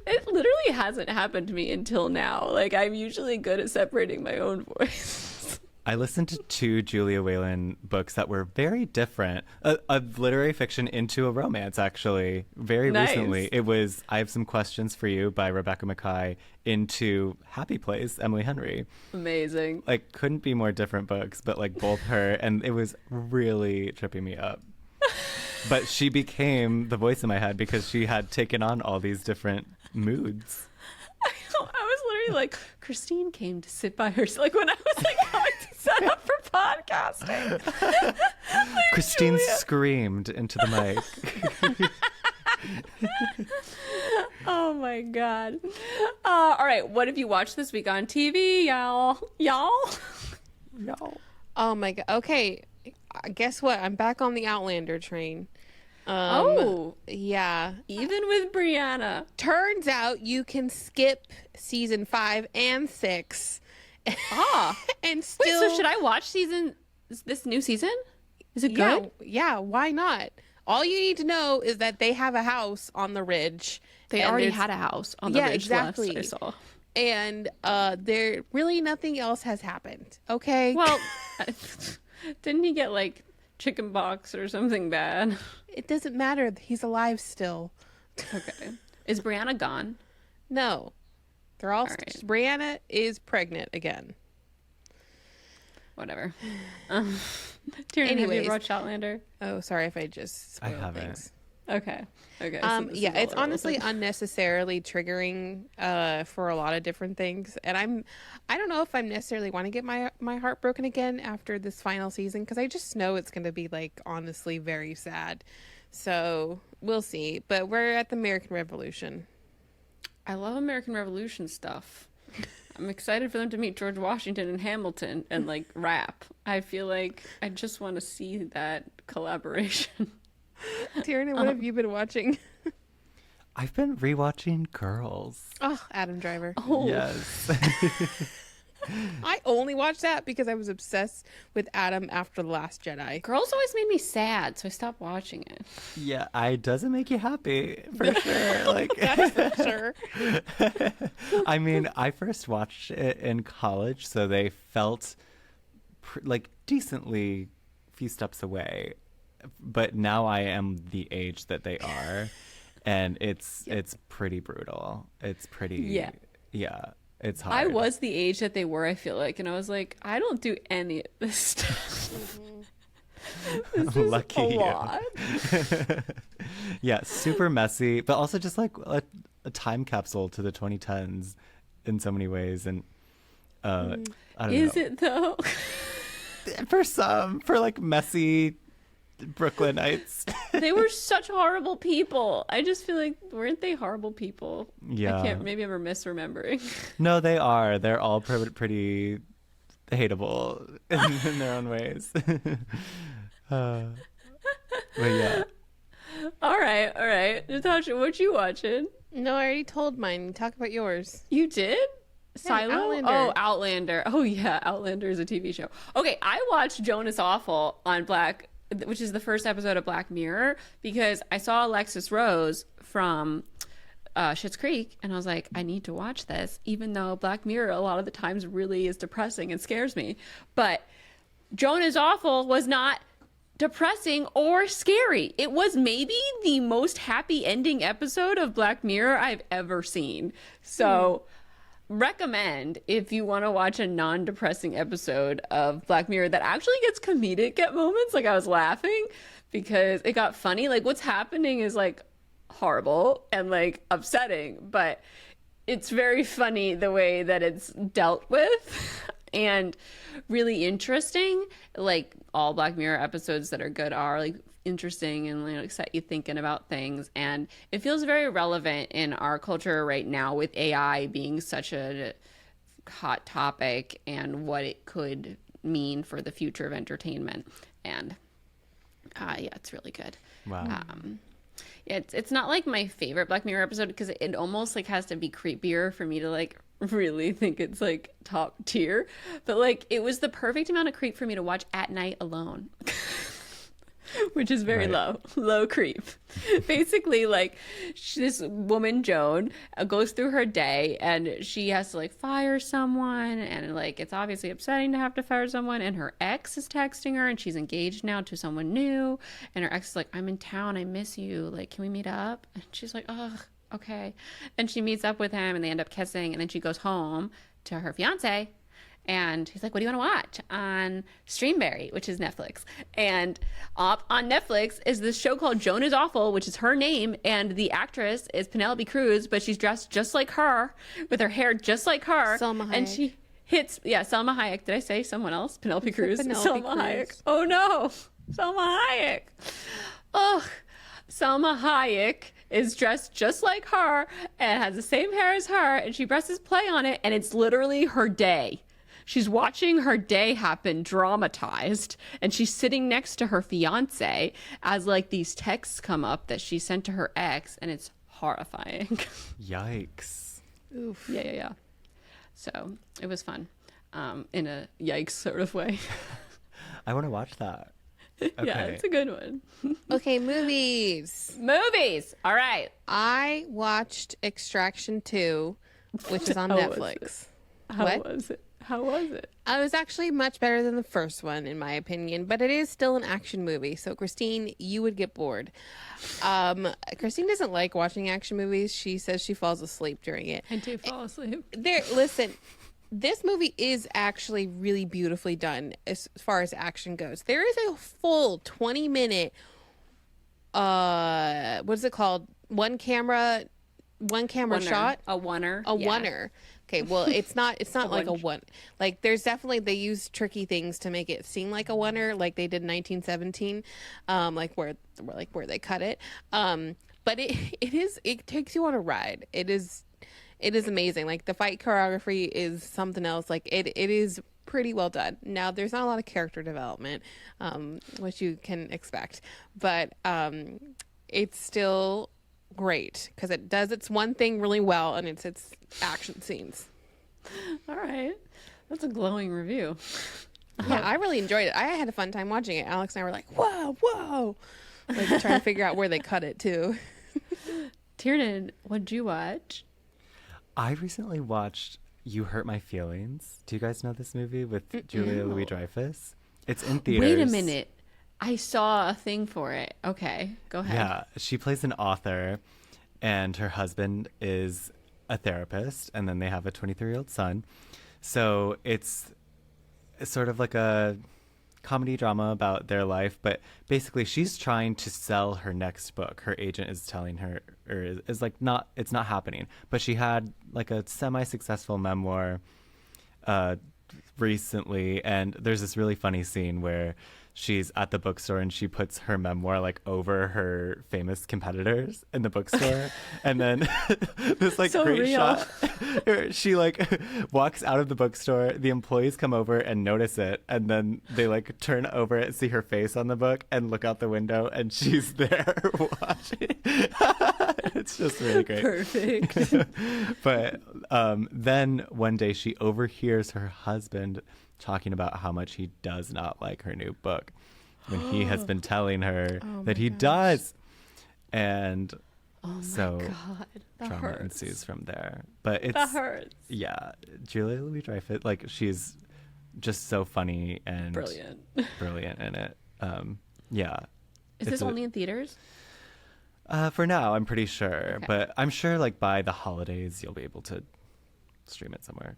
It literally hasn't happened to me until now. Like, I'm usually good at separating my own voice. I listened to two Julia Whelan books that were very different. A literary fiction into a romance, actually, very recently. It was I Have Some Questions for You by Rebecca Makkai into Happy Place, Emily Henry. Amazing. Like, couldn't be more different books, but like both her, and it was really tripping me up. But she became the voice in my head because she had taken on all these different moods. I was literally like, Christine came to sit by herself. Like when I was like going to set up for podcasting. Like, Christine Julia. screamed into the mic. Oh my God. All right. What have you watched this week on TV, y'all? No. Oh my god. Okay, guess what? I'm back on the Outlander train. Yeah. Even with Brianna. Turns out you can skip season 5 and 6. Ah. And still. Wait, so should I watch this new season? Is it good? Yeah, why not? All you need to know is that they have a house on the ridge. They and already there's- had a house on the ridge exactly. last I saw. And there really nothing else has happened. Okay. Well, didn't he get like chicken pox or something bad? It doesn't matter. He's alive still. Okay. Is Brianna gone? No. They're all, right. Brianna is pregnant again. Whatever. Tiernan, have Anyways. you watched Outlander? Oh, sorry if I just spoiled haven't. things. Okay. So this Yeah, is all it's honestly irrelevant. unnecessarily triggering for a lot of different things, and I don't know if I'm necessarily want to get my heart broken again after this final season, because I just know it's going to be like honestly very sad. So we'll see. But we're at the American Revolution. I love American Revolution stuff. I'm excited for them to meet George Washington and Hamilton and like rap. I feel like I just want to see that collaboration. Tiernan, what have you been watching? I've been rewatching Girls. Oh, Adam Driver. Oh, Yes. I only watched that because I was obsessed with Adam after The Last Jedi. Girls always made me sad, so I stopped watching it. Yeah, it doesn't make you happy, for sure. Like, That's for sure. I mean, I first watched it in college, so they felt like decently few steps away. But now I am the age that they are, and it's pretty brutal. It's pretty yeah. It's hard. I was the age that they were, I feel like, and I was like, I don't do any of this stuff. This is Lucky a you. lot. Yeah, super messy, but also just like a time capsule to the 2010s in so many ways. And I don't Is know. it though? For some, for like messy Brooklynites. They were such horrible people. I just feel like, weren't they horrible people? Yeah. Maybe I'm misremembering. No, they are. They're all pretty hateable in their own ways. But yeah. All right. Natasha, what you watching? No, I already told mine. Talk about yours. You did? Silo? Outlander. Oh, Outlander. Oh, yeah. Outlander is a TV show. Okay, I watched Jonas Awful on which is the first episode of Black Mirror, because I saw Alexis Rose from Schitt's Creek, and I was like, I need to watch this, even though Black Mirror a lot of the times really is depressing and scares me. But Jonas Awful was not depressing or scary. It was maybe the most happy ending episode of Black Mirror I've ever seen. So recommend if you want to watch a non-depressing episode of Black Mirror that actually gets comedic at moments. Like, I was laughing because it got funny. Like, what's happening is like horrible and like upsetting, but it's very funny the way that it's dealt with and really interesting. Like, all Black Mirror episodes that are good are like interesting and like set you thinking about things, and it feels very relevant in our culture right now with AI being such a hot topic and what it could mean for the future of entertainment. And yeah, it's really good. Wow. It's not like my favorite Black Mirror episode because it almost like has to be creepier for me to like really think it's like top tier, but like it was the perfect amount of creep for me to watch at night alone. which is very low creep. Basically, like, this woman, Joan, goes through her day and she has to, like, fire someone, and, like, it's obviously upsetting to have to fire someone, and her ex is texting her, and she's engaged now to someone new, and her ex is like, I'm in town, I miss you, like, can we meet up? And she's like, ugh, okay. And she meets up with him, and they end up kissing, and then she goes home to her fiance, and he's like, what do you want to watch on Streamberry, which is Netflix? And up on Netflix is this show called Joan is Awful, which is her name. And the actress is Penelope Cruz, but she's dressed just like her, with her hair just like her. Salma Hayek. And she hits, Salma Hayek. Did I say someone else? Penelope Cruz? Penelope Salma Cruz. Hayek. Oh no, Salma Hayek. Ugh. Salma Hayek is dressed just like her and has the same hair as her, and she presses play on it, and it's literally her day. She's watching her day happen dramatized, and she's sitting next to her fiance as, like, these texts come up that she sent to her ex, and it's horrifying. Yikes. Oof. Yeah. So it was fun, in a yikes sort of way. I want to watch that. Okay. Yeah, it's a good one. Okay, movies. Movies. All right. I watched Extraction 2, which is on How was Netflix. How What? was it? How was it? It was actually much better than the first one, in my opinion, but it is still an action movie. So, Christine, you would get bored. Christine doesn't like watching action movies. She says she falls asleep during it. I do fall asleep. Listen, this movie is actually really beautifully done as far as action goes. There is a full 20-minute, what is it called? One camera shot. A oneer. A oneer. Okay, well, it's not like a one. Like, there's definitely, they use tricky things to make it seem like a oneer, like they did in 1917, like where they cut it. But it takes you on a ride. It is amazing. Like, the fight choreography is something else. Like, it is pretty well done. Now, there's not a lot of character development, which you can expect, but it's still great because it does its one thing really well, and it's its action scenes. All right. That's a glowing review. Yeah, I really enjoyed it. I had a fun time watching it. Alex and I were like, whoa, like trying to figure out where they cut it too. Tiernan, what'd you watch? I recently watched You Hurt My Feelings. Do you guys know this movie with Julia Louis-Dreyfus? It's in theaters. Wait a minute. I saw a thing for it. Okay, go ahead. Yeah, she plays an author, and her husband is a therapist, and then they have a 23-year-old son. So it's sort of like a comedy drama about their life, but basically she's trying to sell her next book. Her agent is telling her, or is like, not, it's not happening. But she had like a semi-successful memoir recently, and there's this really funny scene where she's at the bookstore and she puts her memoir like over her famous competitors in the bookstore. And then this like So great real. shot where she like walks out of the bookstore, the employees come over and notice it, and then they like turn over it, see her face on the book, and look out the window, and she's there watching. It's just really great. Perfect. But then one day she overhears her husband talking about how much he does not like her new book when he has been telling her that he does. And so That drama hurts. ensues from there. But it's, That hurts. yeah, Julia Louis-Dreyfus, like, she's just so funny and Brilliant. in it. Yeah. Is It's this only in theaters? For now, I'm pretty sure. Okay. But I'm sure, like, by the holidays, you'll be able to stream it somewhere.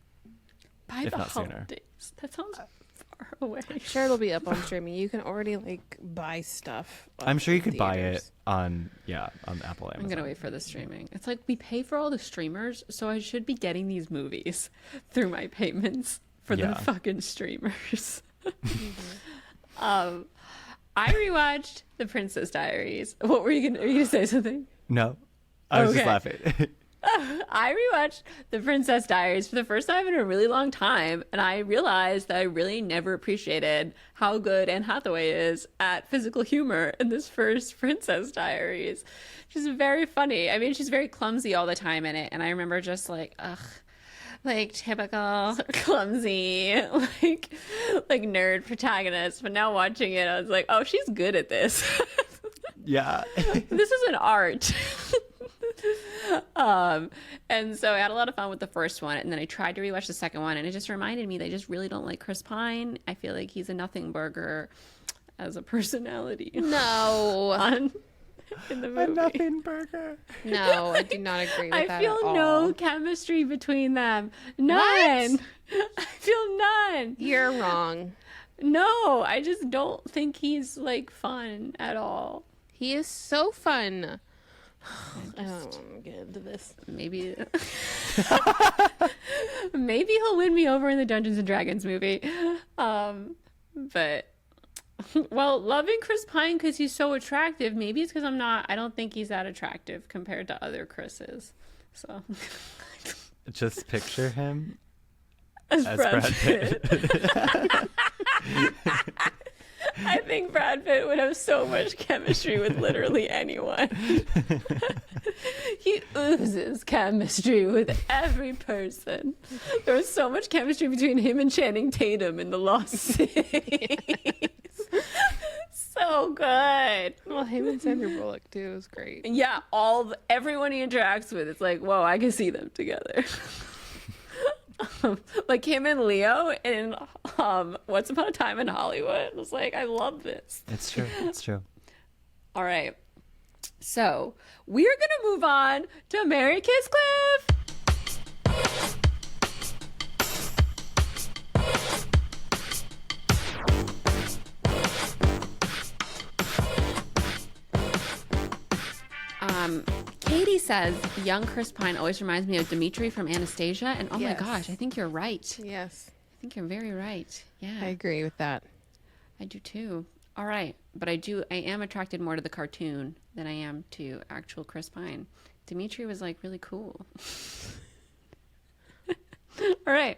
By if the not sooner. holidays. That sounds far away. Sure, it'll be up on streaming. You can already like buy stuff. I'm sure you could buy it theaters. on Apple, Amazon. I'm gonna wait for the streaming. It's like we pay for all the streamers, so I should be getting these movies through my payments for Yeah. the fucking streamers. I rewatched The Princess Diaries. What were you gonna say something? No, I was just Okay. laughing. I rewatched The Princess Diaries for the first time in a really long time, and I realized that I really never appreciated how good Anne Hathaway is at physical humor in this first Princess Diaries. She's very funny. I mean, she's very clumsy all the time in it, and I remember just like, ugh. like typical clumsy, like nerd protagonist. But now watching it, I was like, oh, she's good at this. Yeah. This is an art. And so I had a lot of fun with the first one, and then I tried to rewatch the second one, and it just reminded me that I just really don't like Chris Pine. I feel like he's a nothing burger as a personality. No. In the movie. A nothing burger. No, I do not agree with that I feel at all. no chemistry between them. None. What? I feel none. You're wrong. No, I just don't think he's like fun at all. He is so fun. I don't want to get into this. Maybe maybe he'll win me over in the Dungeons and Dragons movie. But well, loving Chris Pine because he's so attractive. Maybe it's because I don't think he's that attractive compared to other Chris's. So Just picture him as as Brad Brad Pitt. I think Brad Pitt would have so much chemistry with literally anyone. He oozes chemistry with every person. There was so much chemistry between him and Channing Tatum in The Lost Cities. So good. Well, him and Sandra Bullock too is great. Yeah, everyone he interacts with, it's like, whoa, I can see them together. Like him and Leo in Once Upon a Time in Hollywood. I was like, I love this. It's true. It's true. All right. So we're going to move on to Mary Kiss Cliff. Katie says young Chris Pine always reminds me of Dimitri from Anastasia, and oh Yes. my gosh, I think you're right. Yes, I think you're very right. Yeah, I agree with that. I do too. All right, but I am attracted more to the cartoon than I am to actual Chris Pine. Dimitri was like really cool. All right.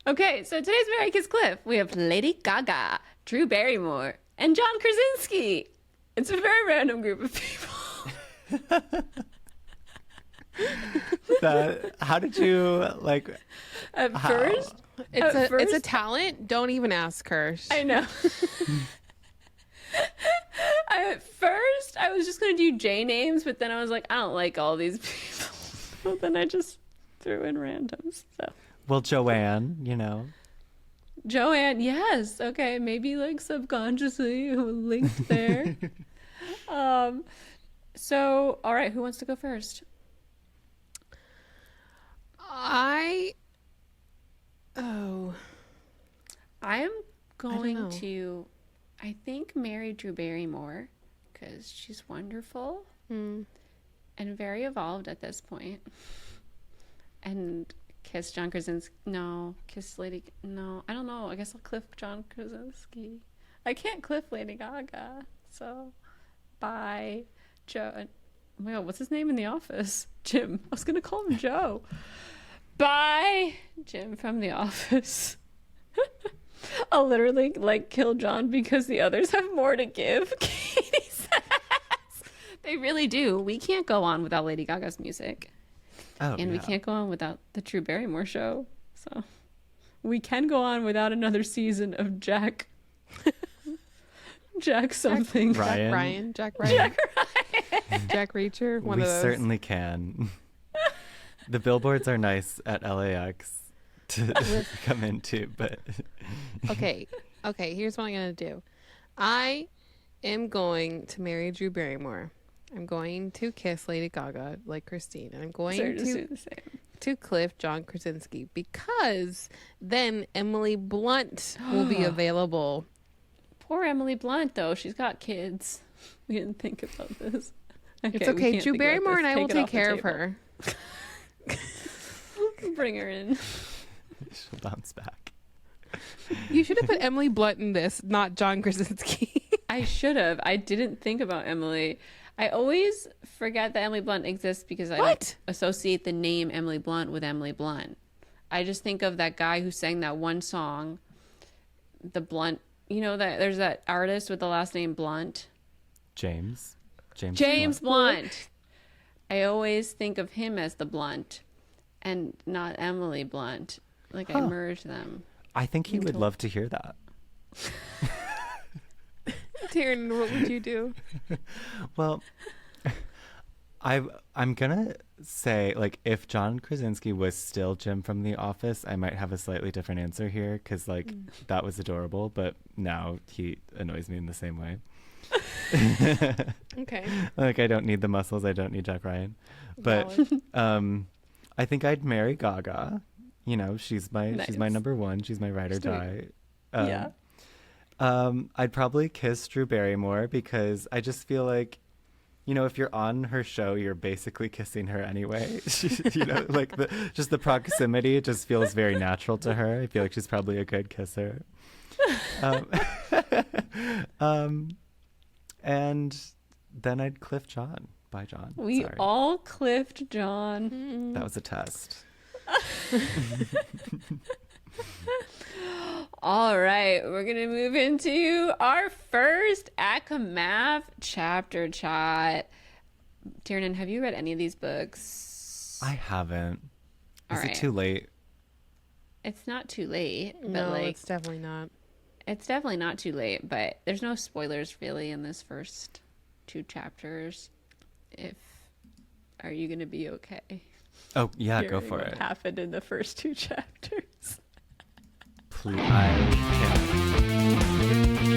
Okay, so today's Mary Kiss Cliff, we have Lady Gaga, Drew Barrymore, and John Krasinski. It's a very random group of people. How did you like? At How? first, It's a talent. Don't even ask her. I know. At first, I was just going to do J names, but then I was like, I don't like all these people. So then I just threw in randoms. So Well, Joanne, you know. Joanne, yes. Okay, maybe like subconsciously linked there. So, all right, who wants to go first? I I am going to, I think, marry Drew Barrymore because she's wonderful and very evolved at this point. And kiss John Krasinski. No, kiss Lady. No, I don't know. I guess I'll cliff John Krasinski. I can't cliff Lady Gaga. So, bye, Joe. Oh my God, what's his name in The Office? Jim. I was gonna call him Joe. Bye, Jim from The Office. I'll literally like kill John because the others have more to give. Katie says they really do. We can't go on without Lady Gaga's music. Oh, And we can't go on without the Drew Barrymore show. So we can go on without another season of Jack something. Ryan. Jack Ryan, Jack Reacher. One We of those. certainly can. The billboards are nice at LAX to come into, but Okay. Here's what I'm gonna do. I am going to marry Drew Barrymore. I'm going to kiss Lady Gaga like Christine. And I'm going Sorry, just do the same. to cliff John Krasinski because then Emily Blunt will be available. Poor Emily Blunt, though. She's got kids. We didn't think about this. It's we okay. can't Drew think about Barrymore this. and I will it take off the care of table. her. Bring her in. she'll bounce back. You should have put Emily Blunt in this, not John Krasinski. I should have. I didn't think about Emily. I always forget that Emily Blunt exists because I don't associate the name Emily Blunt with Emily Blunt. I just think of that guy who sang that one song, the Blunt. You know that there's that artist with the last name Blunt. James Blunt. I always think of him as the Blunt. and not Emily Blunt. Like I merged them. I think he would love to hear that. Tiernan, what would you do? Well, I'm gonna say, like, if John Krasinski was still Jim from The Office, I might have a slightly different answer here, because like that was adorable, but now he annoys me in the same way. Okay. Like, I don't need the muscles, I don't need Jack Ryan, but I think I'd marry Gaga. You know, she's my number one. She's my ride or die. Yeah. I'd probably kiss Drew Barrymore, because I just feel like, you know, if you're on her show, you're basically kissing her anyway. You know, like just the proximity just feels very natural to her. I feel like she's probably a good kisser. And then I'd cliff John. Bye, John. We Sorry. all cliffed John. That was a test. All right, we're gonna move into our first ACOMAF chapter chat. Tiernan, have you read any of these books? I haven't. All Is right. it too late? It's not too late, but No, like it's definitely not. it's definitely not too late. But there's no spoilers really in this first 2 chapters. Are you gonna be okay? Oh, yeah, go Hearing for what it. happened in the first 2 chapters. Please. I can't.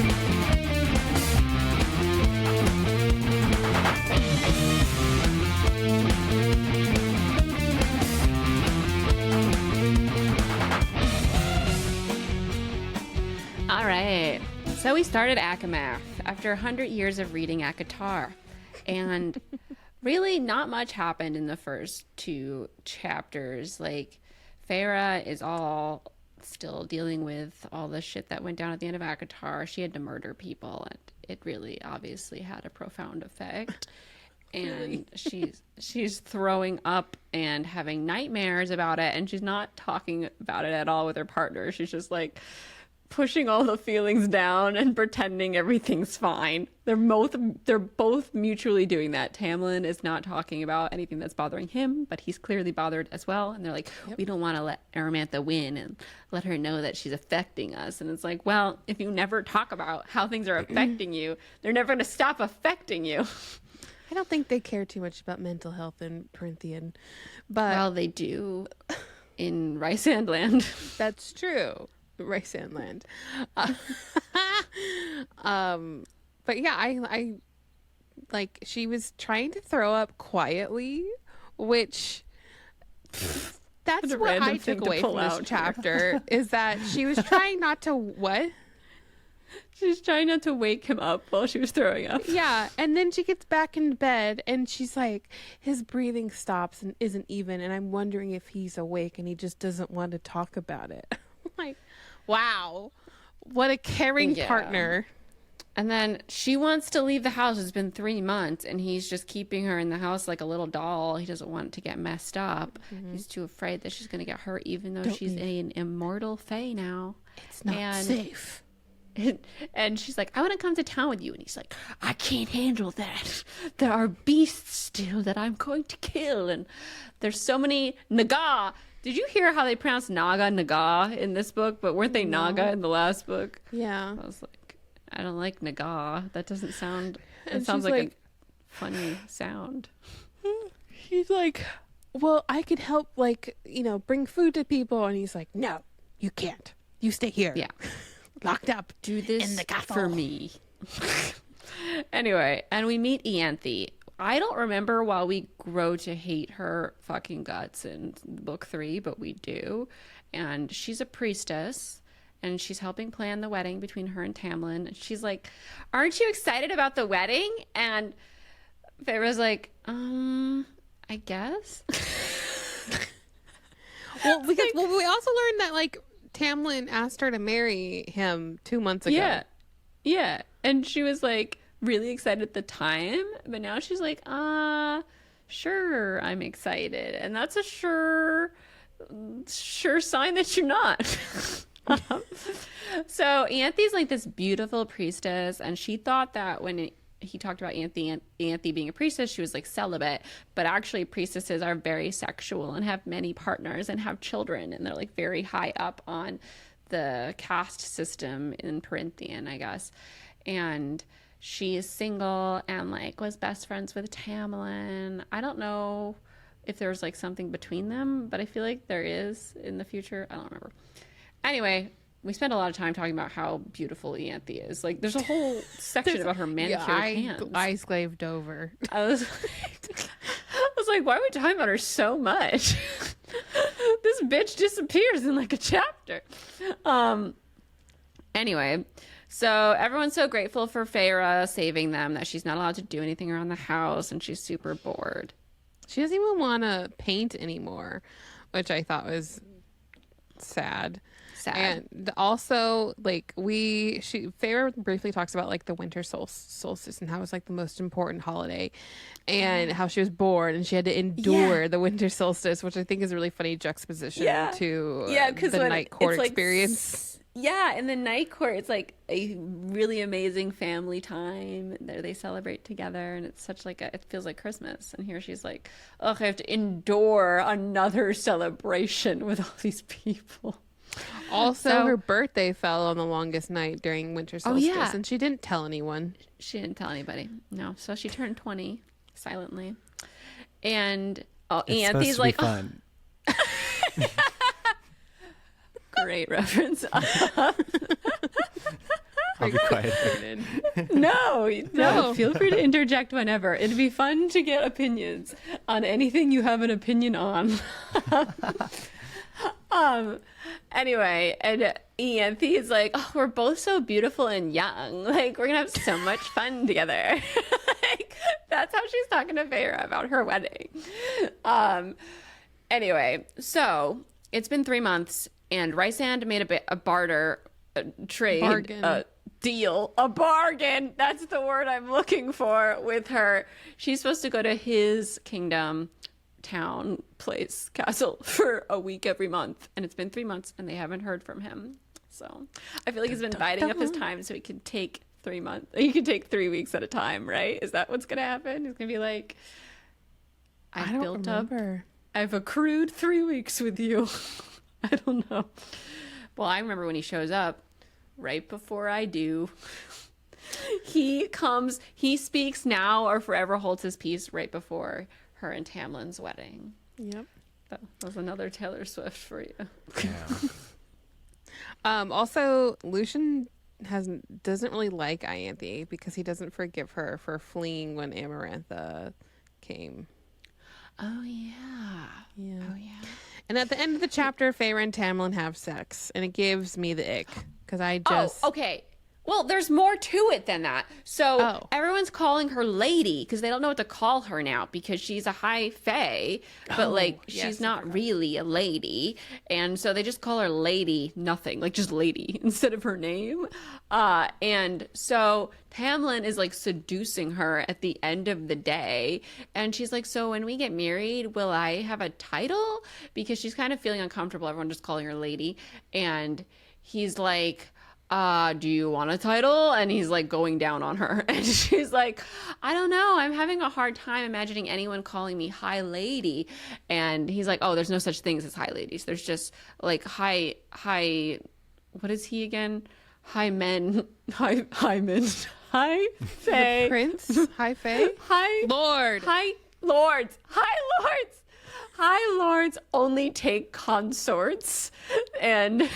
All right. So we started ACOMAF after 100 years of reading ACOTAR. And really not much happened in the first 2 chapters. Like, Farah is all still dealing with all the shit that went down at the end of ACOTAR. She had to murder people, and it really obviously had a profound effect. And she's throwing up and having nightmares about it, and she's not talking about it at all with her partner. She's just like pushing all the feelings down and pretending everything's fine. They're both mutually doing that. Tamlin is not talking about anything that's bothering him, but he's clearly bothered as well. And they're like, we don't want to let Aramantha win and let her know that she's affecting us. And it's like, well, if you never talk about how things are affecting you, they're never going to stop affecting you. I don't think they care too much about mental health in Perinthian, but Well, they do in Rice and Land. that's true. Rice and Land. But yeah, I like, she was trying to throw up quietly, which that's a what random I thing took to away pull from this out here. chapter is that she was trying not to what? She's trying not to wake him up while she was throwing up. Yeah, and then she gets back in bed and she's like, his breathing stops and isn't even, and I'm wondering if he's awake and he just doesn't want to talk about it. I'm like, wow, what a caring Yeah. partner. And then she wants to leave the house. It's been 3 months, and he's just keeping her in the house like a little doll. He doesn't want it to get messed up. He's too afraid that she's going to get hurt, even though she's an immortal fae now. It's not safe. And she's like, I want to come to town with you. And he's like, I can't handle that. There are beasts still that I'm going to kill. And there's so many Naga. Did you hear how they pronounce Naga Naga in this book? But weren't they Naga in the last book? Yeah. I was like, I don't like Naga. That doesn't sound. And It sounds she's like like- a funny sound. He's like, well, I could help, like, bring food to people. And he's like, no, you can't. You stay here. Yeah. Locked up. Do this in the castle. for me. Anyway, and we meet Ianthe. I don't remember why we grow to hate her fucking guts in book 3, but we do. And she's a priestess, and she's helping plan the wedding between her and Tamlin. And she's like, aren't you excited about the wedding? And Feyre's like, I guess. Well, because we also learned that, like, Tamlin asked her to marry him 2 months ago. Yeah. And she was like really excited at the time, but now she's like, sure, I'm excited. And that's a sure sign that you're not. So Ianthe's like this beautiful priestess, and she thought that when he talked about Anthe being a priestess. She was like celibate, but actually priestesses are very sexual and have many partners and have children, and they're like very high up on the caste system in Corinthian, I guess. And she is single and like was best friends with Tamlin. I don't know if there's like something between them, but I feel like there is in the future. I don't remember. Anyway, we spent a lot of time talking about how beautiful Anthe is. Like, there's a whole section about her manicured hands. Eyes glazed over. I was like, why are we talking about her so much? This bitch disappears in like a chapter. Anyway, so everyone's so grateful for Feyre saving them that she's not allowed to do anything around the house, and she's super bored. She doesn't even want to paint anymore, which I thought was sad. And also, like, Feyre briefly talks about like the winter solstice and how it's like the most important holiday, and how she was bored and she had to endure the winter solstice, which I think is a really funny juxtaposition to the night court experience. Yeah, in the night court, it's like a really amazing family time. They celebrate together, and it's such like it feels like Christmas. And here she's like, oh, I have to endure another celebration with all these people. Also, her birthday fell on the longest night during winter solstice, and she didn't tell anyone. She didn't tell anybody. No, so she turned 20 silently, and Anthe's like, fun. Great reference. I'll be quiet. No. Feel free to interject whenever. It'd be fun to get opinions on anything you have an opinion on. Anyway, and Anthe is like, oh, we're both so beautiful and young. Like, we're gonna have so much fun together. Like, that's how she's talking to Feyre about her wedding. Anyway, so it's been 3 months, and Rysand made a barter trade deal, a bargain. That's the word I'm looking for with her. She's supposed to go to his kingdom, town, place, castle for a week every month, and it's been 3 months and they haven't heard from him. So I feel like he's been biding up his time so he can take 3 months. He can take 3 weeks at a time, right? Is that what's gonna happen? He's gonna be like, I've accrued 3 weeks with you. I don't know. Well, I remember when he shows up right before I do. He comes, he speaks now or forever holds his peace right before her and Tamlin's wedding. Yep. That was another Taylor Swift for you. Yeah. Also, Lucian doesn't really like Ianthe because he doesn't forgive her for fleeing when Amarantha came. Oh, yeah. Oh, yeah. And at the end of the chapter, Feyre and Tamlin have sex, and it gives me the ick because I just... Oh, okay. Well, there's more to it than that. So everyone's calling her lady because they don't know what to call her now because she's a high fae, but she's not really a lady. And so they just call her lady nothing, like just lady instead of her name. And so Tamlin is like seducing her at the end of the day. And she's like, so when we get married, will I have a title? Because she's kind of feeling uncomfortable, everyone just calling her lady. And he's like... do you want a title? And he's like going down on her, and she's like, I don't know, I'm having a hard time imagining anyone calling me high lady. And he's like, oh, there's no such things as high ladies, there's just like high what is he again, high men, high fae, Prince, high fae, high lords only take consorts, and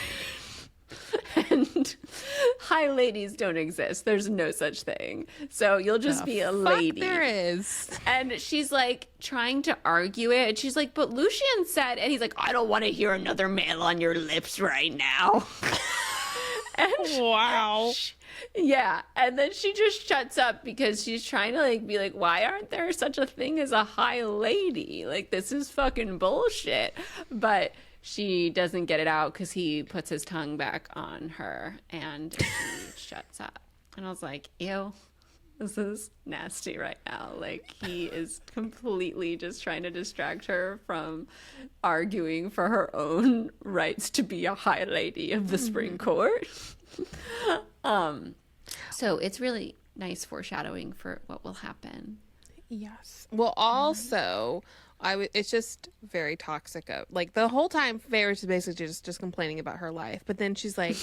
high ladies don't exist. There's no such thing. So you'll just be a lady. There is. And she's like trying to argue it. And she's like, but Lucian said, and he's like, I don't want to hear another male on your lips right now. And wow. Yeah. And then she just shuts up because she's trying to like be like, why aren't there such a thing as a high lady? Like, this is fucking bullshit. But she doesn't get it out because he puts his tongue back on her and she shuts up. And I was like, ew, this is nasty right now. Like, he is completely just trying to distract her from arguing for her own rights to be a high lady of the Spring Court. So it's really nice foreshadowing for what will happen. Yes. Well, also, it's just very toxic. Like the whole time, Ferris is basically just complaining about her life. But then she's like,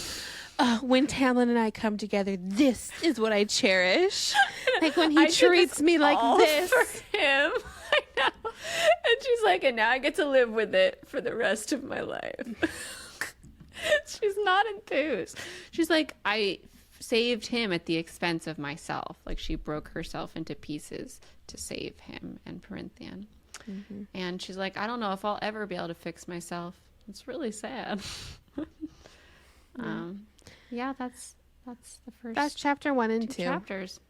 when Tamlin and I come together, this is what I cherish. Like when he treats me like this. For him. I know. And she's like, and now I get to live with it for the rest of my life. She's not enthused. She's like, I saved him at the expense of myself. Like she broke herself into pieces to save him and Perinthian. Mm-hmm. And she's like, I don't know if I'll ever be able to fix myself. It's really sad. Yeah, that's the first. That's chapter 1 and 2 chapters.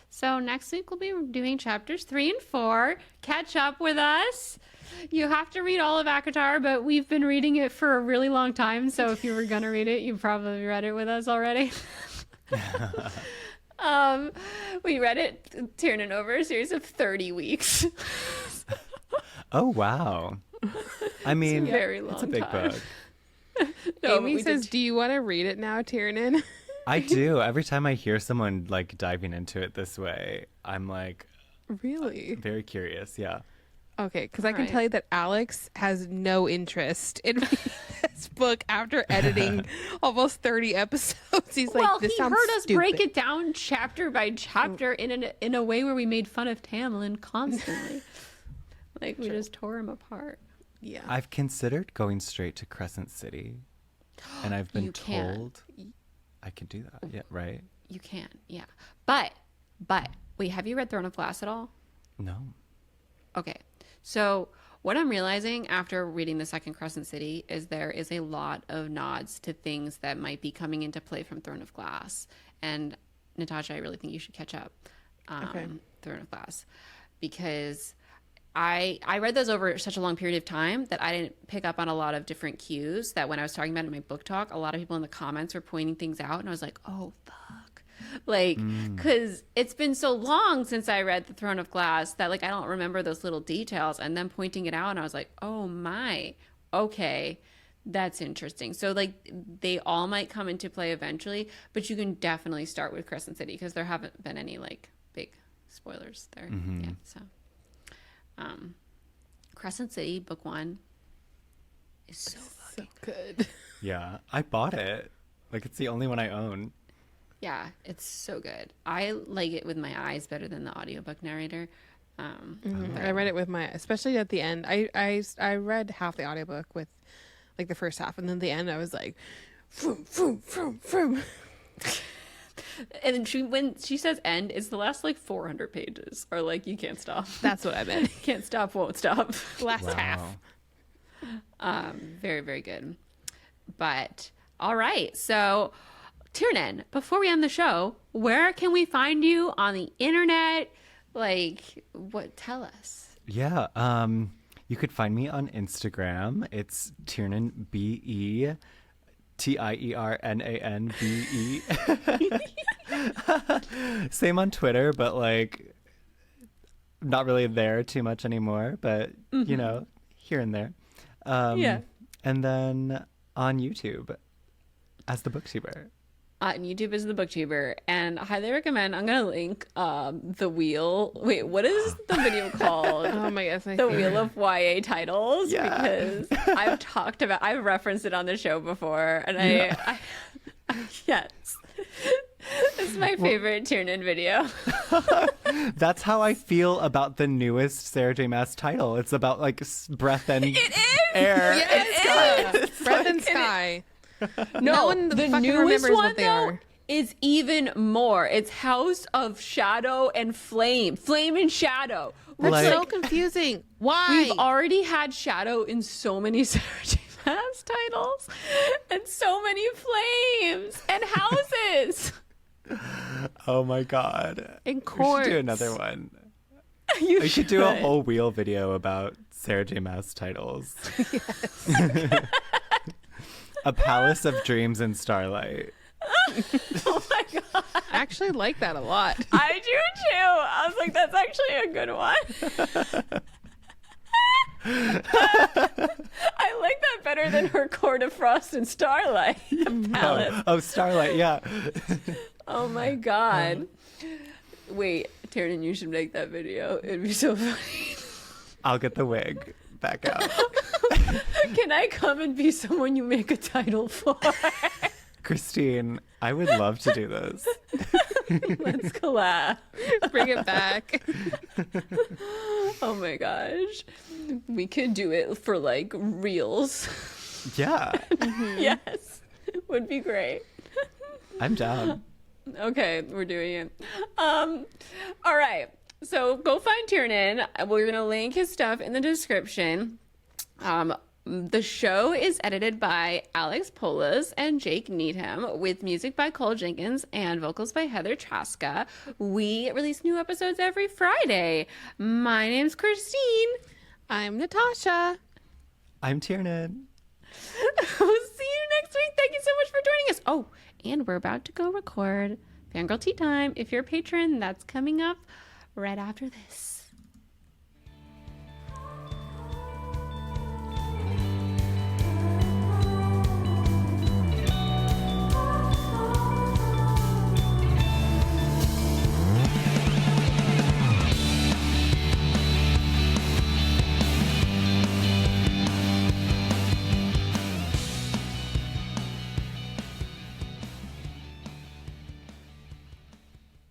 So next week we'll be doing chapters 3 and 4. Catch up with us. You have to read all of ACOTAR, but we've been reading it for a really long time. So if you were gonna read it, you probably read it with us already. We read it, Tiernan, over a series of 30 weeks. Oh, wow. I mean, it's a very long it's a big time. book. No, Amy says, do you want to read it now, Tiernan? I do. Every time I hear someone like diving into it this way, I'm like, really very curious. Yeah. Okay, because I can tell you that Alex has no interest in reading this book after editing almost 30 episodes. He's like, this sounds heard us stupid. break it down chapter by chapter in a way where we made fun of Tamlin constantly. Like we just tore him apart. Yeah. I've considered going straight to Crescent City, and I've been told I can do that. Yeah, right? You can, yeah. But, wait, have you read Throne of Glass at all? No. Okay. So what I'm realizing after reading the second Crescent City is there is a lot of nods to things that might be coming into play from Throne of Glass. And Natasha, I really think you should catch up Throne of Glass. Because I read those over such a long period of time that I didn't pick up on a lot of different cues that when I was talking about it in my book talk, a lot of people in the comments were pointing things out. And I was like, oh, fuck. Like, because it's been so long since I read The Throne of Glass that, like, I don't remember those little details. And then pointing it out, and I was like, oh, my. Okay, that's interesting. So, like, they all might come into play eventually, but you can definitely start with Crescent City because there haven't been any, like, big spoilers there. Mm-hmm. Yeah, so. Crescent City, book 1, is so fucking good. Yeah, I bought it. Like, it's the only one I own. Yeah, it's so good. I like it with my eyes better than the audiobook narrator. I read it with my, especially at the end. I read half the audiobook with like the first half, and then the end I was like, vroom, vroom, vroom, vroom. And then when she says end, it's the last like 400 pages, or like you can't stop. That's what I meant. Can't stop, won't stop. Last half. Very, very good. But all right, so Tiernan, before we end the show, where can we find you on the internet? Like, what? Tell us. Yeah, you could find me on Instagram. It's Tiernan BETIERNANBE. Same on Twitter, but like not really there too much anymore. But you know, here and there. Yeah. And then on YouTube as the BookTuber. On YouTube is the BookTuber, and I highly recommend. I'm gonna link the wheel. Wait, what is the video called? Oh my gosh, the Wheel of YA Titles. Yeah. Because I've referenced it on the show before, and I yes, it's my favorite Tiernan video. That's how I feel about the newest Sarah J. Maas title. It's about like breath and air. Yes, it's Breath and Sky. No one the fucking newest remembers one what they though are. is even more. It's House of Shadow and Flame and Shadow. That's Like- so confusing. Why? We've already had Shadow in so many Sarah J. Maas titles, and so many flames and houses. Oh my god. In We courts. should do another one. You We should do a whole wheel video about Sarah J. Maas titles. A Palace of Dreams in Starlight. Oh my god, I actually like that a lot. I do too. I was like, that's actually a good one. I like that better than her Court of Frost and Starlight. Palace. Oh, Starlight, yeah. Oh my god. Wait, Tiernan, you should make that video. It'd be so funny. I'll get the wig back out. Can I come and be someone you make a title for? Christine, I would love to do this. Let's collab. Bring it back. Oh my gosh. We could do it for like reels. Yeah, Yes. Would be great. I'm down. Okay, we're doing it. All right. So go find Tiernan. We're going to link his stuff in the description. The show is edited by Alex Polis and Jake Needham, with music by Cole Jenkins and vocals by Heather Traska. We release new episodes every Friday. My name's Christine. I'm Natasha. I'm Tiernan. We'll see you next week. Thank you so much for joining us. Oh, and we're about to go record Fangirl Tea Time. If you're a patron, that's coming up right after this.